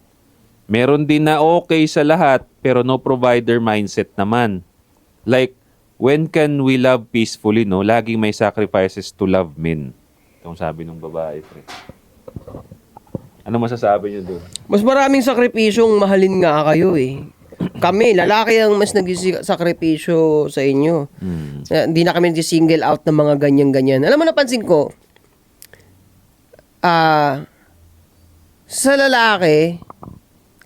Meron din na okay sa lahat, pero no provider mindset naman. Like, when can we love peacefully, no? Laging may sacrifices to love men. Itong sabi ng babae, pre. Ano masasabi niyo doon? Mas maraming sakripisyong mahalin nga kayo eh. Kami, lalaki ang mas nag-sakripisyo sa inyo. Hindi na kami single out ng mga ganyan-ganyan. Alam mo, napansin ko, sa lalaki,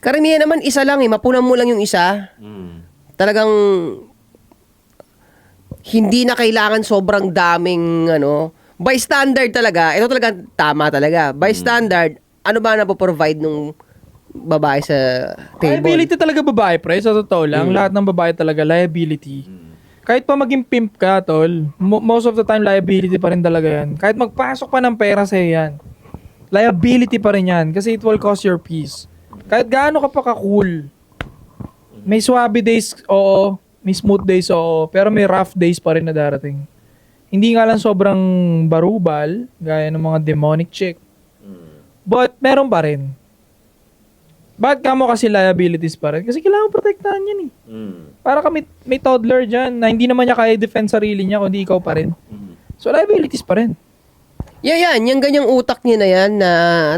karamihan naman isa lang eh. Mapunan mo lang yung isa. Talagang hindi na kailangan sobrang daming by standard talaga. Ito talaga tama talaga. By standard, ano ba na provide nung babae sa table? Liability talaga babae, pre. Sa totoo lang, lahat ng babae talaga, liability. Kahit pa maging pimp ka, tol, most of the time, liability pa rin talaga yan. Kahit magpasok pa ng pera sa'yo yan, liability pa rin yan. Kasi it will cost your peace. Kahit gaano ka pa ka-cool. May swabe days, oo. May smooth days, oo. Pero may rough days pa rin na darating. Hindi nga lang sobrang barubal, gaya ng mga demonic chick. But, meron pa rin. Bakit ka mo kasi liabilities pa rin? Kasi kailangan protektahan yan eh. Para ka may toddler dyan na hindi naman niya kaya defend sarili niya kundi ikaw pa rin. So, liabilities pa rin. Yan. Yung ganyang utak niya na yan na,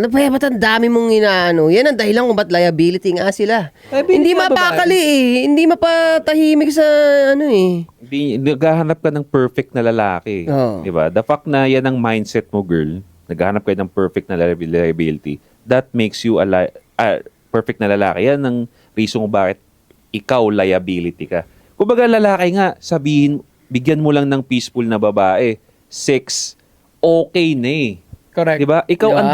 ba't ang dami mong inaano? Yan ang dahilan kung ba't liability nga sila. Liability Hindi nga mapakali eh. Hindi mapatahimik sa eh. Hindi, naghahanap ka ng perfect na lalaki. Oo. Diba? The fact na yan ang mindset mo, girl, naghahanap ka ng perfect na liability, that makes you a perfect na lalaki. Yan ang reason kung bakit ikaw liability ka. Kumbaga lalaki nga, sabihin, bigyan mo lang ng peaceful na babae. Sex, okay na eh. Correct. Diba? Ikaw, Diba? ang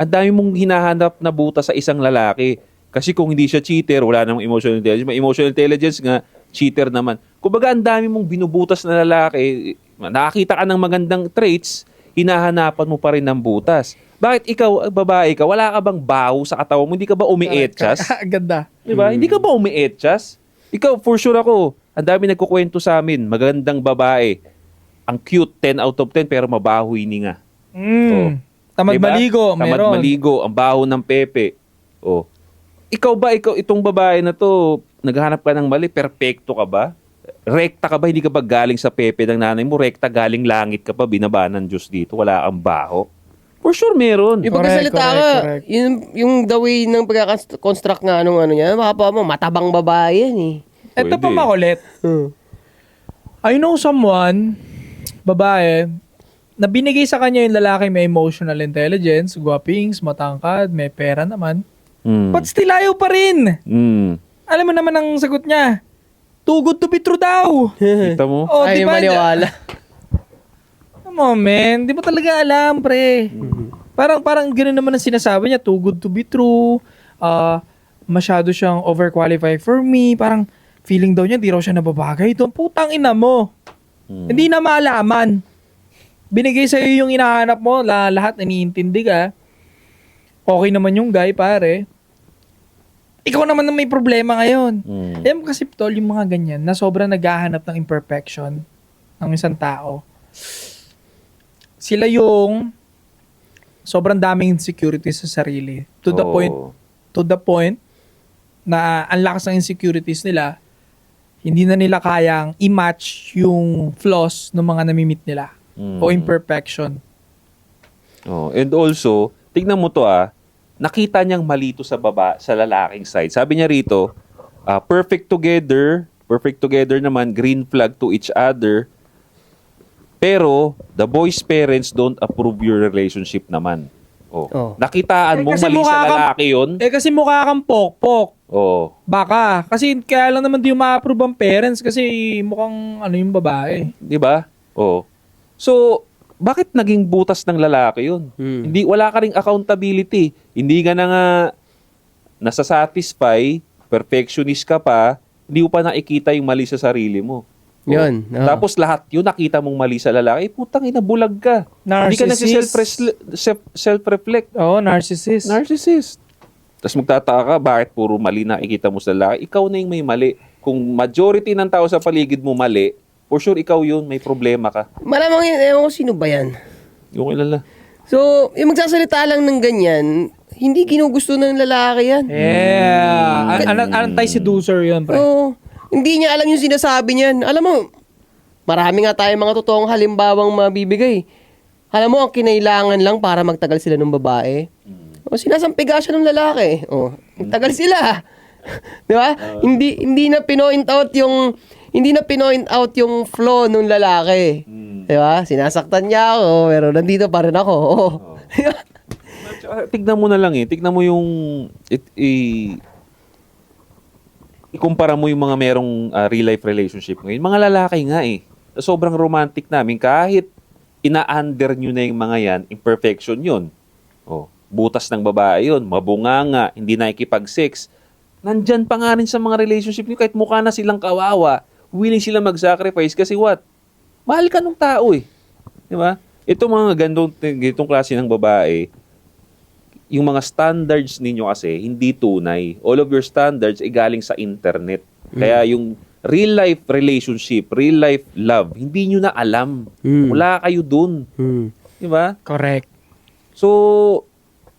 dami mong hinahanap na butas sa isang lalaki. Kasi kung hindi siya cheater, wala namang emotional intelligence. May emotional intelligence nga, cheater naman. Kumbaga, ang dami mong binubutas na lalaki. Nakakita ka ng magandang traits, hinahanapan mo pa rin ng butas. Bakit ikaw, babae ka, wala ka bang baho sa katawan mo? Hindi ka ba umietchas? Ganda. Diba? Hindi ka ba umietchas? Ikaw, for sure ako, ang dami nagkukwento sa amin, magandang babae. Ang cute, 10 out of 10, pero mabaho hininga. Oh. Tamad Diba? maligo, Tamad meron. maligo, ang baho ng pepe. Oh. Ikaw, itong babae na to, naghahanap ka ng mali, perfecto ka ba? Rekta ka ba? Hindi ka ba galing sa pepe ng nanay mo? Rekta galing langit ka pa, binaba ng Diyos dito, wala kang baho? For sure, meron. Yung pagkasalita ka, correct. yung the way ng pagkaka-construct nga niya, baka mo, matabang babae yan eh. Ito pa Pwede. makulit. I know someone, babae, na binigay sa kanya yung lalaki may emotional intelligence, gwapings, matangkad, may pera naman. But still ayaw pa rin. Alam mo naman ang sagot niya. Too good to be true daw. Kita mo? Oh, Ay, di ba? maniwala. Come on, man. Di mo talaga alam, pre. Parang gano'n naman ang sinasabi niya. Too good to be true. Masyado siyang overqualified for me. Parang feeling daw niya, di raw siya nababagay doon. Putang ina mo. Hindi na malaman. Binigay sa'yo yung hinahanap mo. Lahat iniintindi ka. Okay naman yung guy, pare. Ikaw naman na may problema ngayon. Alam mo kasi, tol, yung mga ganyan na sobrang naghahanap ng imperfection ng isang tao. Sila yung sobrang daming insecurities sa sarili. To the point na ang lakas ng insecurities nila, hindi na nila kayang i-match yung flaws ng mga namimit nila o imperfection. And also, tignan mo to nakita niyang malito sa lalaking side. Sabi niya rito, perfect together naman, green flag to each other, pero the boy's parents don't approve your relationship naman. Nakitaan mo kasi mali sa lalaki yun. Kasi mukha kang pokpok. Baka. Kasi kaya lang naman di yung ma-approve ang parents kasi mukhang yung babae. Di ba? So, bakit naging butas ng lalaki yun? Hindi, wala ka ring accountability. Hindi ka na nga nasasatisfy, perfectionist ka pa, hindi mo pa nakikita yung mali sa sarili mo. Yun. Tapos lahat yun nakita mong mali sa lalaki, putang ina, bulag ka. Hindi ka self-reflect. Narcissist. Tapos magtataka ka, bakit puro mali nakikita mo sa lalaki? Ikaw na yung may mali. Kung majority ng tao sa paligid mo mali, for sure ikaw yun, may problema ka. Malamang yun, ewan ko sino ba yan. Yung kilala. So, yung magsasalita lang ng ganyan, hindi ginugusto ng lalaki yan. Yeah. Anti-seducer yun, pre. Hindi niya alam yung sinasabi niyan. Alam mo, marami nga tayong mga totoong halimbawang mabibigay. Alam mo, ang kinailangan lang para magtagal sila ng babae. Sinasampiga siya ng lalaki. Tagal sila. Di ba? Hindi na pinoint out yung flaw ng lalaki. Di ba? Sinasaktan niya ako, pero nandito pa rin ako. Tignan mo na lang Tignan mo yung ikumpara mo yung mga merong real life relationship ngayon. Mga lalaki nga sobrang romantic namin kahit ina-under nyo na yung mga yan, imperfection yun. Butas ng babae yun, mabunganga, hindi nakikipag-sex. Nandyan pa nga rin sa mga relationship nyo, kahit mukha na silang kawawa, willing sila mag-sacrifice kasi what? Mahal ka nung tao Di ba? Ito mga gantong klase ng babae, yung mga standards ninyo kasi hindi tunay. All of your standards ay galing sa internet. Kaya yung real life relationship, real life love, hindi nyo na alam. Wala kayo dun. Di ba? Correct. So,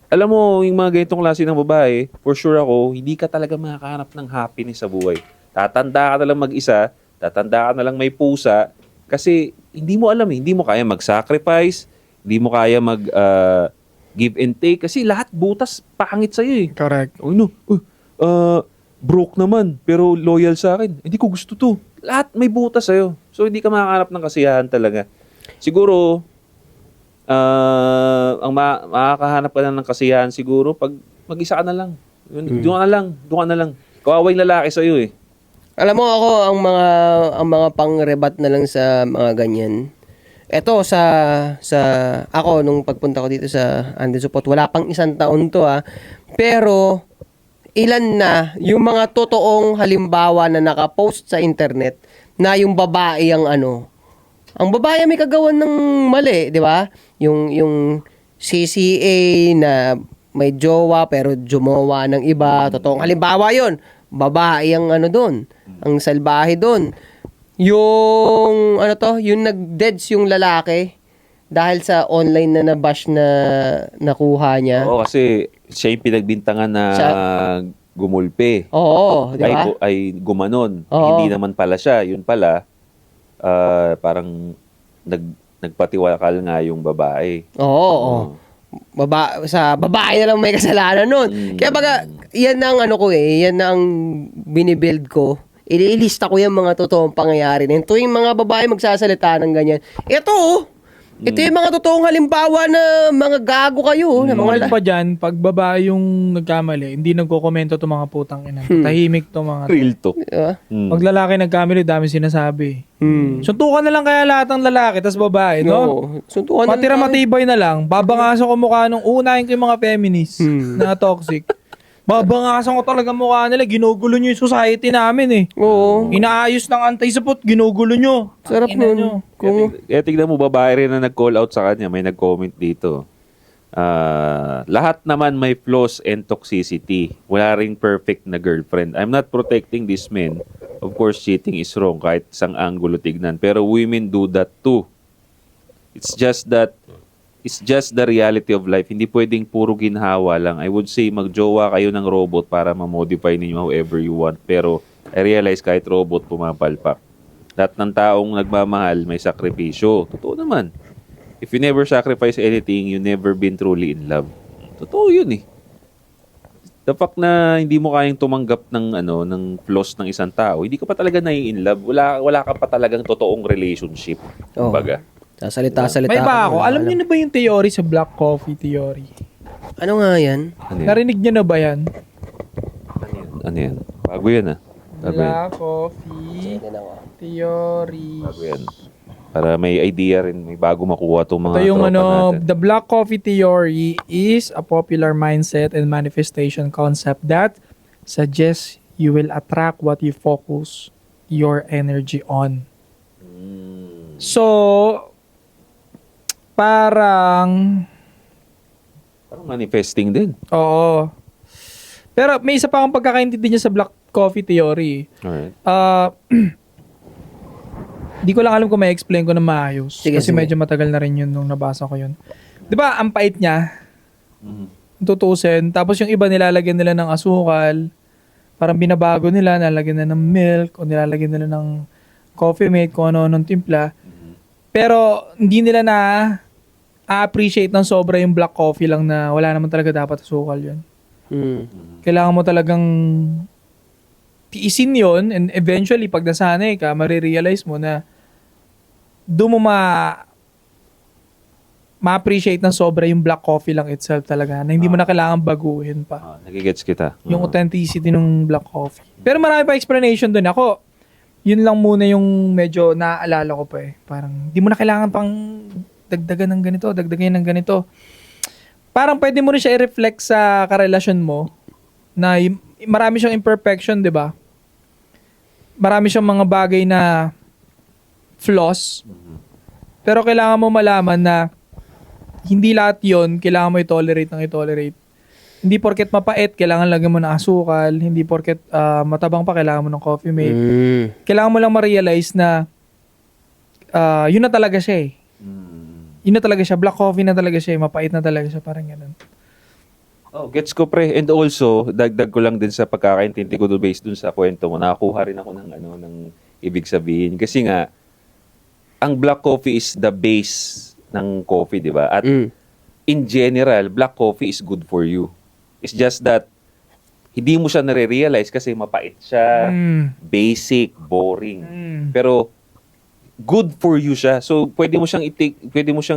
alam mo, yung mga ganitong klase ng babae, for sure ako, hindi ka talaga makakahanap ng happiness sa buhay. Tatanda ka na lang mag-isa, tatanda ka na lang may pusa, kasi hindi mo alam hindi mo kaya mag-sacrifice, hindi mo kaya give and take, kasi lahat butas pangit sa'yo Correct. Broke naman, pero loyal sa akin. Hindi ko gusto to. Lahat may butas sa'yo. So, hindi ka makakahanap ng kasiyahan talaga. Siguro, ang makakahanap ka na ng kasiyahan siguro pag mag-isa ka na lang. Doon ka na lang. Kawawa yung lalaki sa'yo Alam mo ako, ang mga pang-rebat na lang sa mga ganyan. Eto sa ako nung pagpunta ko dito sa Andes Support, wala pang 1 taon to pero ilan na yung mga totoong halimbawa na nakapost sa internet na yung babae ang babae may kagawan ng mali, di ba? Yung CCA na may jowa pero jumowa ng iba, totoong halimbawa yon. Babae ang doon, ang salbahe doon. Yung yung nag-deads yung lalaki dahil sa online na nabash na nakuha niya. Oo, kasi siya yung pinagbintangan na gumulpe. Oo, di ba? Ay gumanon. Oo. Hindi naman pala siya. Yun pala, parang nagpatiwakal nga yung babae. Oo. Sa babae na lang may kasalanan nun. Kaya baga, yan ang yan ang binibuild ko. Ililista ko yung mga totoong pangyayari na yun. Tuwing mga babae magsasalita ng ganyan. Ito, Ito yung mga totoong halimbawa na mga gago kayo. Na Mga mga pa dyan, pag babae yung nagkamali, hindi nagko-komento to mga putang ina. Tahimik to mga. Real to. Diba? Pag lalaki nagkamali, dami sinasabi. Hmm. Suntukan na lang kaya lahat ng lalaki, tas babae, no? No. Suntukan na Matira lang. matibay na lang. Babangasan ko mukha nung unahin ko yung mga feminists na toxic. Babangasan ko talaga mukha nila. Ginugulo nyo yung society namin eh. Oo. Inaayos ng anti-support, ginugulo nyo. Sarap Ina nun. nyo. Kaya tignan mo, babae rin na nag-call out sa kanya. May nag-comment dito. Lahat naman may flaws and toxicity. Wala ring perfect na girlfriend. I'm not protecting this men. Of course, cheating is wrong kahit isang angulo tignan. Pero women do that too. It's just the reality of life. Hindi pwedeng puro ginhawa lang. I would say magjowa kayo ng robot para ma-modify ninyo however you want. Pero I realize kahit robot pumapalpak. Lahat ng taong nagmamahal may sakripisyo. Totoo naman. If you never sacrifice anything, you never been truly in love. Totoo yun eh. The fact na hindi mo kayang tumanggap ng flaws ng isang tao, hindi ka pa talaga in love. Wala ka pa talagang totoong relationship. Oo. Kumbaga. Sasalita-salita. May ba ako? ka. Alam niyo na ba yung theory sa black coffee theory? Ano nga yan? Ano yan? Narinig niyo na ba yan? Ano yan? Bago yan ah. Bago yan. Black coffee theory. Bago yan. Para may idea rin, may bago makuha itong mga Ito yung tropa natin. the black coffee theory is a popular mindset and manifestation concept that suggests you will attract what you focus your energy on. So, parang, Parang manifesting din. oo. Pero may isa pa akong pagkakaintindi niya sa black coffee theory. Alright. Di ko lang alam kung may explain ko na maayos. Sige, kasi sige. medyo matagal na rin yun nung nabasa ko yun. Di ba, ang pait niya, Mhm. tutusin. Tapos yung iba nilalagyan nila ng asukal. Parang binabago nila, nilalagyan nila ng milk o nilalagyan nila ng coffee mate, kung ano-anong timpla. Pero hindi nila na appreciate ng sobra yung black coffee lang na wala naman talaga dapat asukal yun. Hmm. Kailangan mo talagang tiisin yon and eventually pag nasanay ka, marirealize mo na doon mo ma-appreciate ng sobra yung black coffee lang itself talaga na hindi mo na kailangan baguhin pa. Nagigets kita. Yung authenticity ng black coffee. Pero marami pa explanation doon. Ako, yun lang muna yung medyo naaalala ko pa eh. Parang, di mo na kailangan pang dagdagan ng ganito, dagdagan ng ganito. Parang pwede mo rin siya i-reflect sa karelasyon mo na marami siyang imperfection, di ba? Marami siyang mga bagay na flaws. Pero kailangan mo malaman na hindi lahat yun, kailangan mo i-tolerate ng i-tolerate. Hindi porket mapait, kailangan lagyan mo ng asukal. Hindi porket matabang pa, kailangan mo ng coffee mate. Kailangan mo lang ma-realize na yun na talaga siya eh. Yun na talaga siya. Black coffee na talaga siya eh. Mapait na talaga siya. Parang ganun. Oh, gets ko pre. And also, dagdag ko lang din sa pagkakaintindi ko based dun sa kwento mo. Nakakuha rin ako ng ibig sabihin. Kasi nga, ang black coffee is the base ng coffee, di ba? At in general, black coffee is good for you. It's just that hindi mo siya nare-realize kasi mapait siya, basic, boring. Pero good for you siya. So pwede mo siyang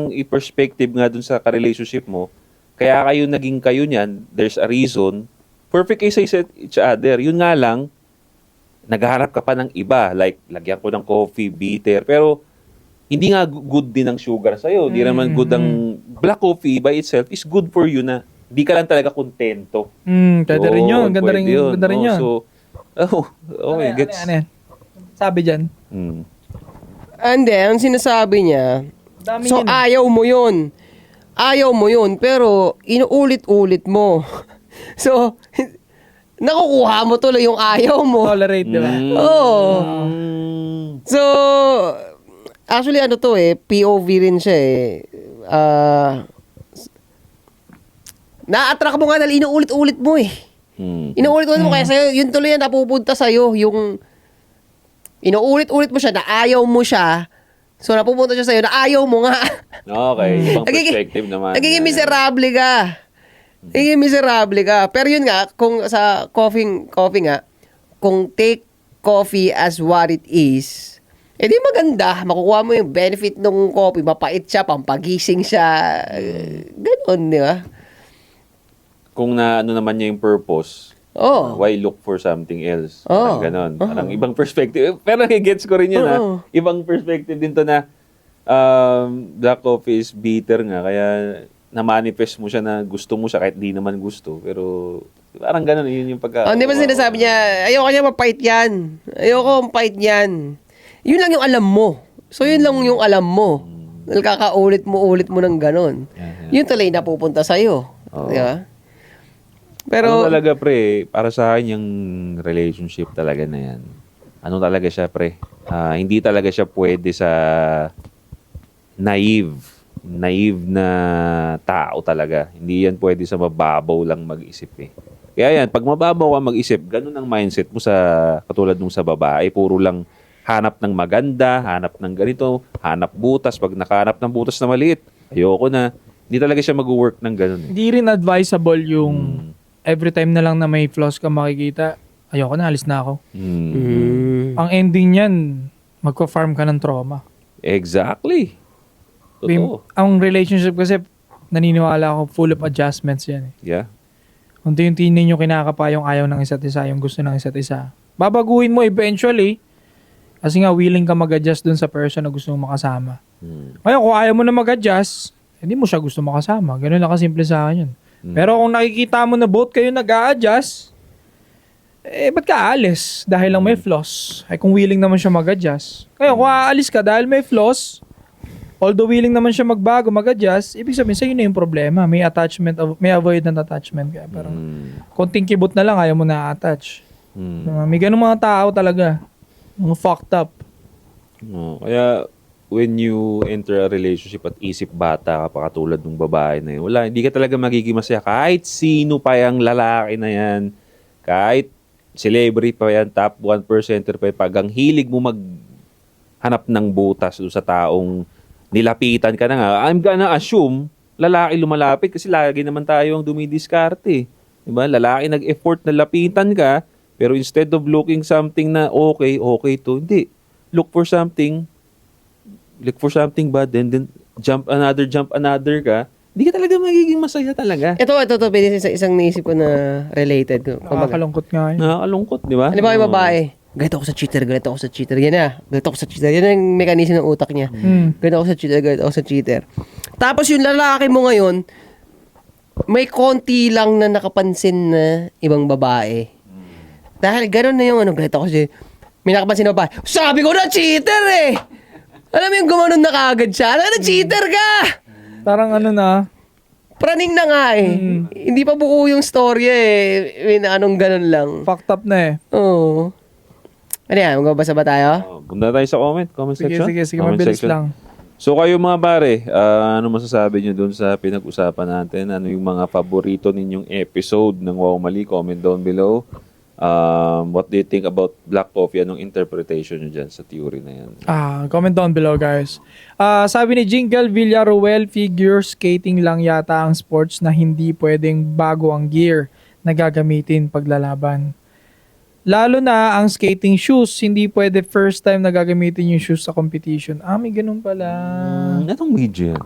i-perspective nga dun sa ka-relationship mo. Kaya kayo naging kayo niyan, there's a reason. Perfect kayo sa each other. Yun nga lang, naghahanap ka pa ng iba. Like, lagyan ko ng coffee, bitter. Pero hindi nga good din ang sugar sa'yo. Hindi naman good ang black coffee by itself is good for you na hindi ka lang talaga kontento. Pwede rin yun. Ganda rin, Pwede ganda rin no? yun. So, okay, gets. Ano yan? Sabi dyan. And then, ang sinasabi niya, Dami so yun eh. ayaw mo yun. Ayaw mo yun, pero inuulit-ulit mo. So, nakukuha mo tuloy yung ayaw mo. Tolerate, di ba? Oo. So, actually ano to eh, POV rin siya eh. Na-attract mo nga dahil inuulit-ulit mo eh. Inuulit-ulit mo kaya sa'yo, yun tuloy yan napupunta sa'yo, yung inuulit-ulit mo siya na ayaw mo siya. So, napupunta siya sa'yo na ayaw mo nga. Okay, ibang perspective naman. Nagiging miserable ka. Nagiging miserable ka. Pero yun nga, kung sa coffee nga, kung take coffee as what it is, Eh di maganda, makukuha mo yung benefit ng coffee, mapait siya, pampagising siya, ganon, di ba? Kung na ano naman niya yung purpose, Oh. why look for something else? Oh. Parang ganon. Parang ibang perspective. Pero gets ko rin yun, Oo. Ibang perspective din to na black coffee is bitter nga. Kaya na-manifest mo siya na gusto mo siya kahit di naman gusto. Pero parang ganon, yun yung pagka... Oh, di ba sinasabi niya, ayoko niya mapait yan. Ayoko mapait yan. Yun lang yung alam mo. So, yun lang yung alam mo. Dahil kakaulit mo ng ganon. Yun tuloy napupunta sa'yo. Oo. Di ba? Pero Pero, talaga, pre, para sa akin yung relationship talaga na yan. Ano talaga siya, pre? Hindi talaga siya pwede sa naive na tao talaga. Hindi yan pwede sa mababaw lang mag-isip eh. Kaya yan, pag mababaw ka mag-isip, ganun ang mindset mo sa katulad nung sa babae, puro lang hanap ng maganda, hanap ng ganito, hanap butas. Pag nakahanap ng butas na maliit, ayoko na. Hindi talaga siya mag-work ng ganun eh. Hindi rin advisable yung every time na lang na may flaws ka makikita, ayoko na, alis na ako. Ang ending niyan, magko-farm ka ng trauma. Exactly. Totoo. Ang relationship kasi, naniniwala ako, full of adjustments yan. Yeah. Unti-unti ninyo kinakapa yung ayaw ng isa't isa, yung gusto ng isa't isa. Babaguhin mo eventually, kasi nga willing ka mag-adjust dun sa person na gusto mong makasama. Ngayon, kung ayaw mo na mag-adjust, hindi mo siya gusto makasama. Ganun lang kasimple sa akin yun. Pero kung nakikita mo na both kayo nag-a-adjust, ba't ka aalis? Dahil lang may flaws. Ay kung willing naman siya mag-adjust. Ngayon, kung aalis ka dahil may flaws, although willing naman siya magbago, mag-adjust, ibig sabihin sa'yo na yung problema. May attachment, may avoidant attachment ka. Pero konting kibot na lang, ayaw mo na-attach. May ganung mga tao talaga. Mga fucked up. Kaya when you enter a relationship at isip bata ka pa katulad ng babae na yun, hindi ka talaga magiging masaya. Kahit sino pa yung lalaki na yan, kahit celebrity pa yan, top 1%er pa yan, pag ang hilig mo maghanap ng butas doon sa taong nilapitan ka na nga, I'm gonna assume lalaki lumalapit kasi lagi naman tayo ang dumidiskarte. Diba? Lalaki nag-effort na lapitan ka, pero instead of looking something na okay to, hindi. Look for something bad, then jump another ka, hindi ka talaga magiging masaya talaga. ito, pwede isang naisip ko na related. Nakakalungkot nga yun. Nakakalungkot, di ba? Ano ba yung babae? Galit ako sa cheater. Yan na. Galit ako sa cheater. Yan ang mekanismo ng utak niya. Galit ako sa cheater. Tapos yung lalaki mo ngayon, may konti lang na nakapansin na ibang babae. Dahil gano'n na yung galit ako siya. May nakapansin na babae. Sabi ko na cheater eh! Alam mo yung gumanon na kagad siya. Alam na cheater ka! Parang ano na, Praning na nga eh. Hindi pa buo yung story eh. May anong gano'n lang. fucked up na eh. Oo. Ano yan? Magbabasa ba tayo? Punta tayo sa comment section. Sige, Comment mabilis section. lang. So kayo mga pare, ano masasabi nyo dun sa pinag-usapan natin? Ano yung mga paborito ninyong episode ng Wow Mali? Comment down below. What do you think about black coffee? Anong interpretation nyo dyan sa theory na yan? Comment down below, guys. Sabi ni Jingle Villaruel, figure skating lang yata ang sports na hindi pwedeng bago ang gear na gagamitin paglalaban. Lalo na ang skating shoes, hindi pwede first time na gagamitin yung shoes sa competition. May ganun pala. Anong video yan?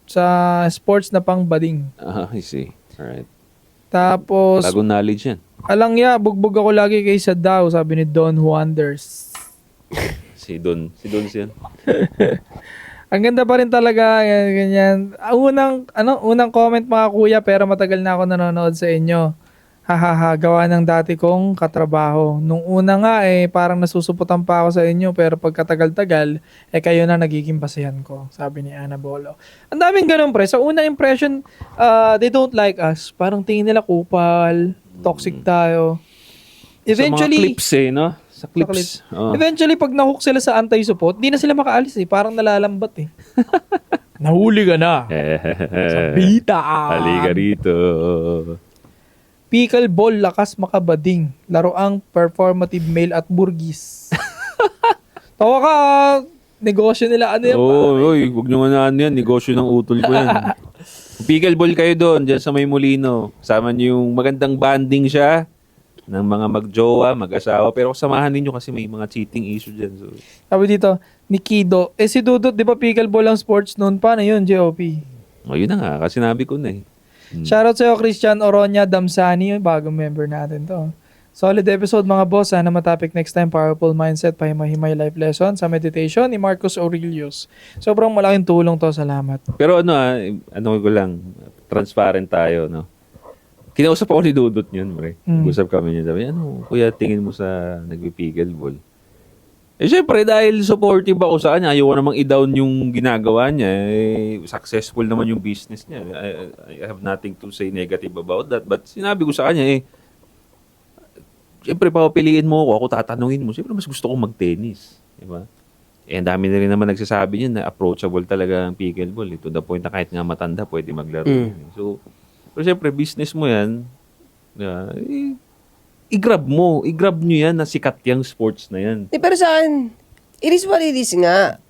Sa sports na pang bading. I see. Alright. Tapos, Bagong knowledge yan. alangya, bugbog ako lagi kay Sadao, sabi ni Don Wonders. Si Don yan. Ang ganda pa rin talaga, ganyan. Unang comment mga kuya, pero matagal na ako nanonood sa inyo. Hahaha, gawa ng dati kong katrabaho. Nung una nga parang nasusuputan pa ako sa inyo, pero pagkatagal-tagal, kayo na nagiging basehan ko, sabi ni Ana Bolo. Ang daming ganun pre, sa unang impression, they don't like us. Parang tingin nila kupal, toxic tayo. Eventually, sa mga clips no? Sa clips. Oo. Eventually, pag nahook sila sa anti-support, di na sila makaalis Parang nalalambat Nahuli ka na. Sabita. Halika rito. Pickleball, lakas makabading. Laroang performative male at burgis. Tawa ka, negosyo nila. Ano yan? Huwag nyo nga yan. Negosyo ng utol ko yan. Pickleball kayo doon, dyan sa May Molino. Sama nyo yung magandang banding siya. ng mga magjowa, mag-asawa. Pero samahan ninyo kasi may mga cheating issue dyan. So, Sabi dito, ni Kido, si Dudut, di ba pickleball ang sports noon? Paano yun, JOP? yun na nga, kasi sinabi ko na eh. Shoutout sa'yo, Christian Oronya Damsani, yung bagong member natin to. Solid episode mga boss. Sana matapik next time. Powerful mindset, pahimay-himay life lesson sa meditation ni Marcus Aurelius. Sobrang malaking tulong to. Salamat. Pero ano ko lang, transparent tayo, no? Kinausap ako ni Dudut yun, pre. Usap kami niya. Sabi, kuya, tingin mo sa nagpipickleball? Syempre, dahil supportive ako sa kanya, ayaw ko namang i-down yung ginagawa niya. Successful naman yung business niya. I have nothing to say negative about that. But sinabi ko sa kanya, syempre, papapiliin mo ako tatanungin mo. Syempre, mas gusto kong mag-tennis. Diba? Ang dami na rin naman nagsasabi niya na approachable talaga ang pickleball. To the point na kahit nga matanda, pwede maglaro. So, pero syempre, business mo yan, i-grab mo. I-grab nyo yan na sikat yung sports na yan. Pero saan, it is what it is nga.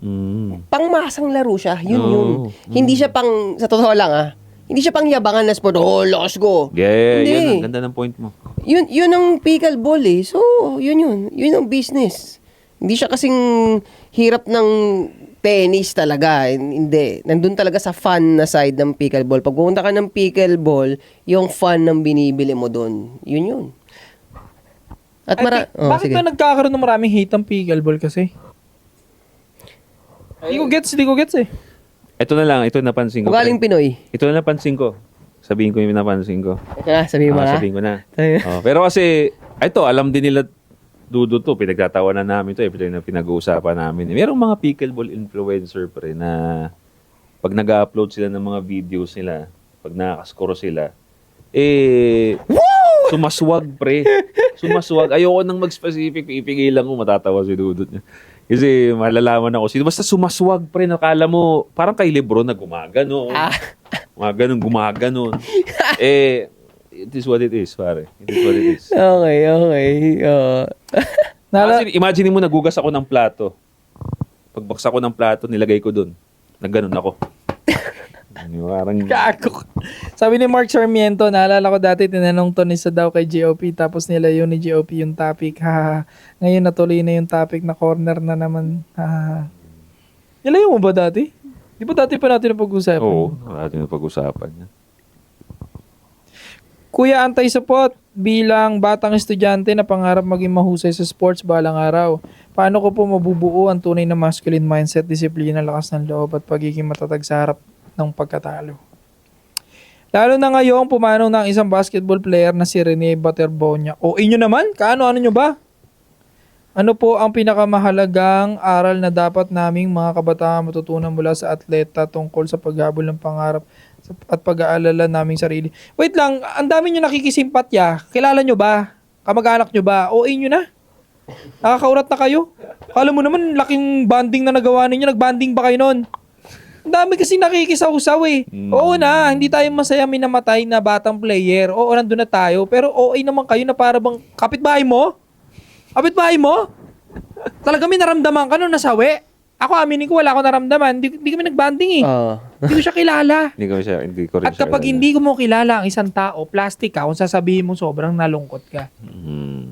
Pangmasang laro siya. Yun. Hindi siya pang, sa totoo lang hindi siya pang yabangan na sport. Oh, lakas ko. Yeah, Hindi. yan ang ganda ng point mo. Yun ang pickleball eh. So, yun. Yun ang business. Hindi siya kasing hirap ng tennis talaga. Hindi. Nandun talaga sa fun na side ng pickleball. Pag pumunta ka ng pickleball, yung fun ng binibili mo dun. Yun. At bakit ba nagkakaroon ng maraming hate ang pickleball kasi? Di ko gets eh. Ito na lang, ito napansin ko. Galing Pinoy. Ito na napansin ko. Sabihin ko yung napansin ko. Ito na, sabihin mo na. Sabihin ko na. Pero kasi, ito, alam din nila Dudo to, pinagtatawanan namin to, pinag-uusapan namin. Merong mga pickleball influencer pre na pag nag-upload sila ng mga videos nila, pag nakascore sila, sumaswag pre. Sumaswag. Ayoko nang mag-specific, ipigilan ko, matatawa si Dudut niya. Kasi malalaman ako sino. Basta sumaswag pre, nakala mo, parang kay Lebron na gumagano. Gumagano. It is what it is, pare. It is what it is. Okay. Kasi imagine mo, nagugas ako ng plato. Pagbaksa ko ng plato, nilagay ko dun. Nagganon ako. Parang... Kako. Sabi ni Mark Sarmiento, naalala ko dati, tinanong to ni sa daw kay GOP, tapos nila yun ni GOP yung topic. Ngayon natuloy na yung topic na corner na naman. Nilayo mo ba dati? Di ba dati pa natin napag-usapan? Oo, natin napag-usapan yan. Kuya Antay Sapot, bilang batang estudyante na pangarap maging mahusay sa sports balang araw, paano ko po mabubuo ang tunay na masculine mindset, disiplina, lakas ng loob at pagiging matatag sa harap ng pagkatalo? Lalo na ngayong pumanaw ng isang basketball player na si Rene Baterbonia. O inyo naman, kaano nyo ba? Ano po ang pinakamahalagang aral na dapat naming mga kabataan matutunan mula sa atleta tungkol sa paghabol ng pangarap at pag-aalala naming sarili? Wait lang, ang dami nyo nakikisimpatya. Kilala nyo ba? Kamag-anak nyo ba? O inyo na? Nakakaurat na kayo? Kala mo naman, laking banding na nagawa ninyo. Nag-banding ba kayo nun? Ang dami kasi nakikisaw-saw eh. Oo na, hindi tayo masaya minamatay na batang player. Oo, nandun na tayo. Pero okay naman kayo na para bang kapitbahay mo? Kapitbahay mo? Talaga may naramdaman ka nung nasawi? Ako, aminin ko, wala ako naramdaman. Hindi kami nagbanding eh. Hindi ko siya kilala. Hindi ko rin At kapag hindi mo kilala ang isang tao, plastic ka, kung sasabihin mo sobrang nalungkot ka.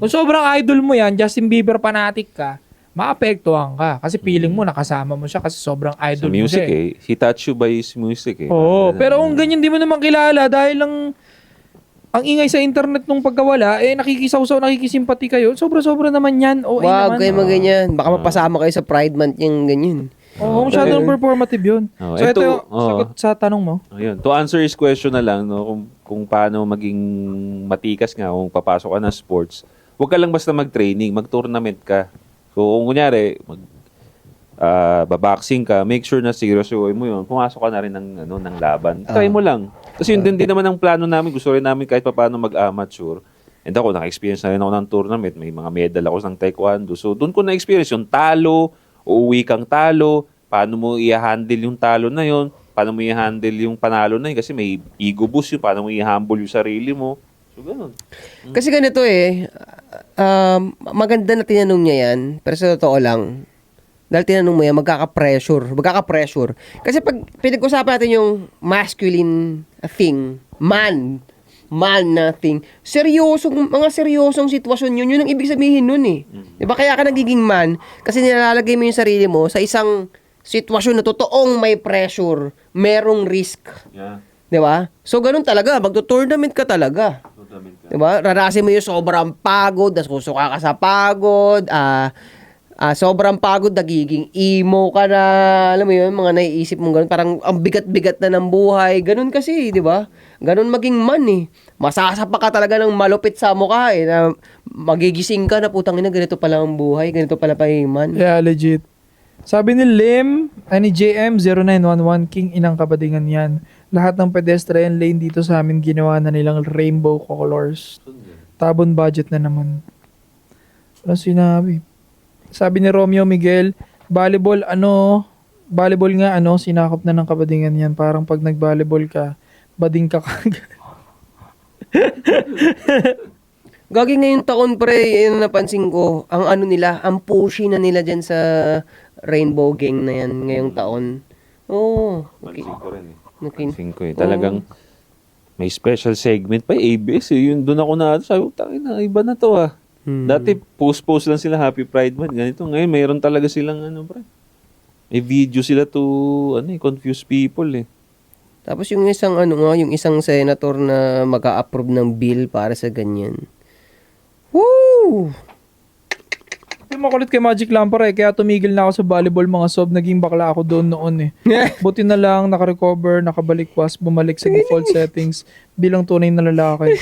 Kung sobrang idol mo yan, Justin Bieber fanatic ka, maapektuhan ka. Kasi feeling mo, nakasama mo siya kasi sobrang idol mo music siya. He touch you by his music eh. Oo, pero kung ganyan di mo naman kilala dahil lang ang ingay sa internet nung pagkawala, nakikisaw-saw, nakikisimpati kayo, sobra-sobra naman yan. Wag kayo maganyan. Baka mapasama kayo sa Pride Month yung ganyan. Oo, masyadong performative yun. So ito, sagot sa tanong mo. Ayun. To answer his question na lang, no, kung paano maging matikas nga kung papasok ka ng sports, huwag ka lang basta mag-training, mag-tournament ka. So kung kunyari, baboxing ka, make sure na seryosoy mo yun. Pumasok ka na rin ng laban. Try mo lang. Kasi yun din naman ang plano namin. Gusto rin namin kahit paano mag-amateur. And ako, naka-experience na rin ako ng tournament. May mga medal ako ng taekwondo. So doon ko na-experience yung talo, uuwi kang talo, paano mo i-handle yung talo na yun, paano mo i-handle yung panalo na yun. Kasi may ego boost yun, paano mo i-humble yung sarili mo. So ganun. Kasi ganito maganda na tinanong niya yan, pero sa totoo lang, dahil tinanong mo yan, magkaka-pressure. Kasi pag pinag-usapan natin yung masculine thing, man, man nothing. Mga seryosong sitwasyon yun. Yun ang ibig sabihin nun eh. Diba? Kaya ka nagiging man kasi nilalagay mo yung sarili mo sa isang sitwasyon na totoong may pressure, merong risk. Yeah. Diba? So, ganun talaga. Magto-tournament ka talaga. Diba? Rarasin mo yung sobrang pagod, nasusuka ka sa pagod, sobrang pagod, nagiging emo ka na, alam mo yun, mga naiisip mong ganun, parang ang bigat-bigat na ng buhay, ganun kasi, di ba? Ganun maging man eh. Masasapa ka talaga ng malupit sa mukha eh, na magigising ka na putang ina, ganito pala ang buhay, ganito pala pa yung man. Yeah, legit. Sabi ni ni JM0911, King inang kabadingan yan. Lahat ng pedestrian lane dito sa amin ginawa na nilang rainbow colors. Tabon budget na naman. Ano sinabi? Sabi ni Romeo Miguel, volleyball nga sinakop na ng kabadingan yan. Parang pag nag-volleyball ka, bading ka kagad. Gagi ngayong taon pre, yun napansin ko, ang pushy na nila dyan sa Rainbow Gang na yan ngayong taon. Oo. Pansin ko rin eh. Okay. Pansin ko eh. Talagang may special segment pa ABS eh. Yun doon ako na, sabi ko, tangina, iba na to ah. Dati post lang sila Happy Pride Month. Ganito ngayon, mayroon talaga silang pre. May video sila to confuse people eh. Tapos yung isang senator na mag-a-approve ng bill para sa ganyan. Woo! Yung makulit kay Magic Lampara kaya tumigil na ako sa volleyball mga sob, naging bakla ako doon noon eh. Buti na lang, nakarecover, nakabalik bumalik sa default settings bilang tunay na lalaki.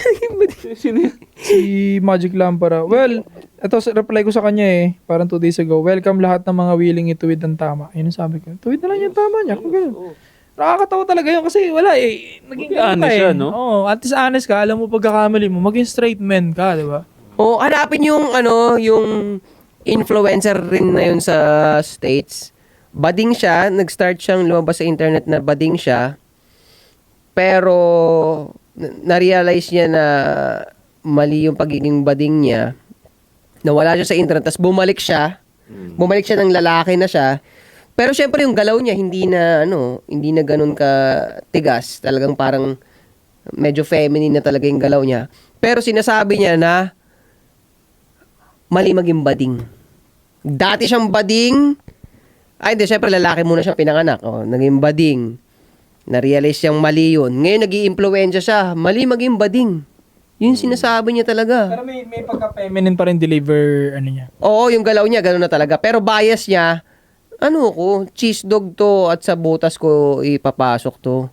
Sino yan? Si Magic Lampara. Well, ito reply ko sa kanya eh, parang 2 days ago. Welcome lahat ng mga willing ituwid ng tama. Yun ang sabi ko. Tuwid na lang yung tama niya. Kung ganun. Nakakatawa talaga yun kasi wala eh. Naging honest siya, no? Oo, at least honest ka. Alam mo pagkakamali mo, maging straight man ka, di ba? O, hanapin yung influencer rin na yun sa States. Bading siya, nag-start siyang lumabas sa internet na bading siya. Pero, na-realize niya na mali yung pagiging bading niya. Nawala siya sa internet, tapos bumalik siya. Bumalik siya ng lalaki na siya. Pero syempre yung galaw niya, hindi na ganun ka tigas. Talagang parang medyo feminine na talaga yung galaw niya. Pero sinasabi niya na mali maging bading. Dati siyang bading. Ay, hindi. Siyempre, lalaki muna siya pinanganak. Naging bading. Na-realize siyang mali yun. Ngayon, nag-i-impluensya siya. Mali maging bading. Yun sinasabi niya talaga. Pero may pagka-feminine pa rin deliver, niya. Oo, yung galaw niya, gano'n na talaga. Pero bias niya, cheese dog to at sa butas ko ipapasok to.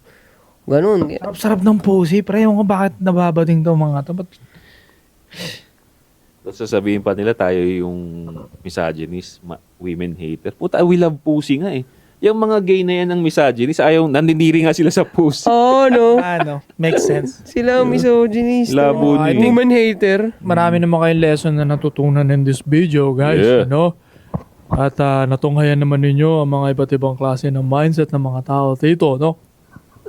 Ganun. Sarap ng pussy. Pre, yung bakit nababading to mga to. Tapos sasabihin pa nila tayo yung misogynist, women hater. Puta, we love pussy nga eh. Yung mga gay na yan ng misogynist, nandindiri nga sila sa pussy. No? Makes sense. Sila ang misogynist. Labo ni. Woman hater. Marami naman kayong lesson na natutunan in this video, guys. Yeah. At natunghayan naman ninyo ang mga iba't ibang klase ng mindset ng mga tao dito, no?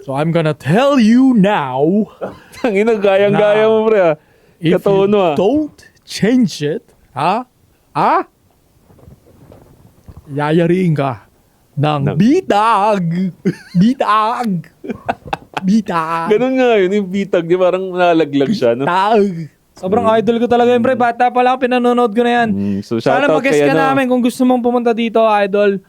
So I'm gonna tell you now, Tangina, gayang-gaya mo, pre. if Katono, you don't change it, yayariin ka ng bitag. Bitag. Ganun nga yun, yung bitag, di parang nalaglag siya, no? Bitag. Sobrang idol ko talaga yun, pre. Bata pa lang, pinanonood ko na yan. So, Sana shoutout mag-guest kay ka namin kung gusto mong pumunta dito, idol.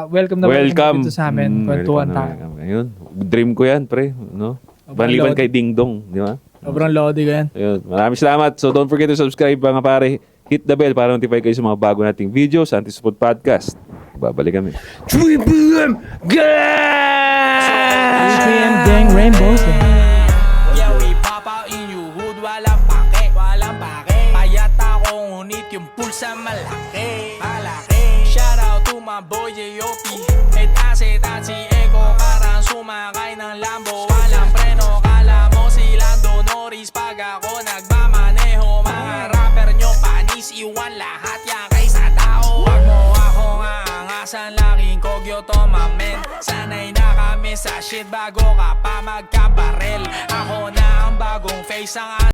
Welcome na Welcome. dito sa amin. Kwentuhan tayo. Ayun, dream ko yan, pre. No? Maliban kay Ding Dong, di ba? Sobrang lodi ka yan. Ayun, maraming salamat. So don't forget to subscribe mga pare. Hit the bell para notify kayo sa mga bago nating videos sa Anti-Spot Podcast. Babalik kami. 3 p.m. Gang! 3 p.m. Gang Rainbow. Yeah, we pop out in your hood, walang pake. Payat ako, ngunit yung pulsa malaki. Shout out to my boy J.O.P. Et si Eko, karang sumakay ng Lambo. Walang preno, kala mo si Lando Norris. Pag ako nagmamaneho, mga rapper nyo panis, iwan lahat yan kaysa tao. Wag mo akong aangasan, laking kogyo to mamen. Sanay na kami sa shit bago ka pa magkabarel. Ako na ang bagong face ang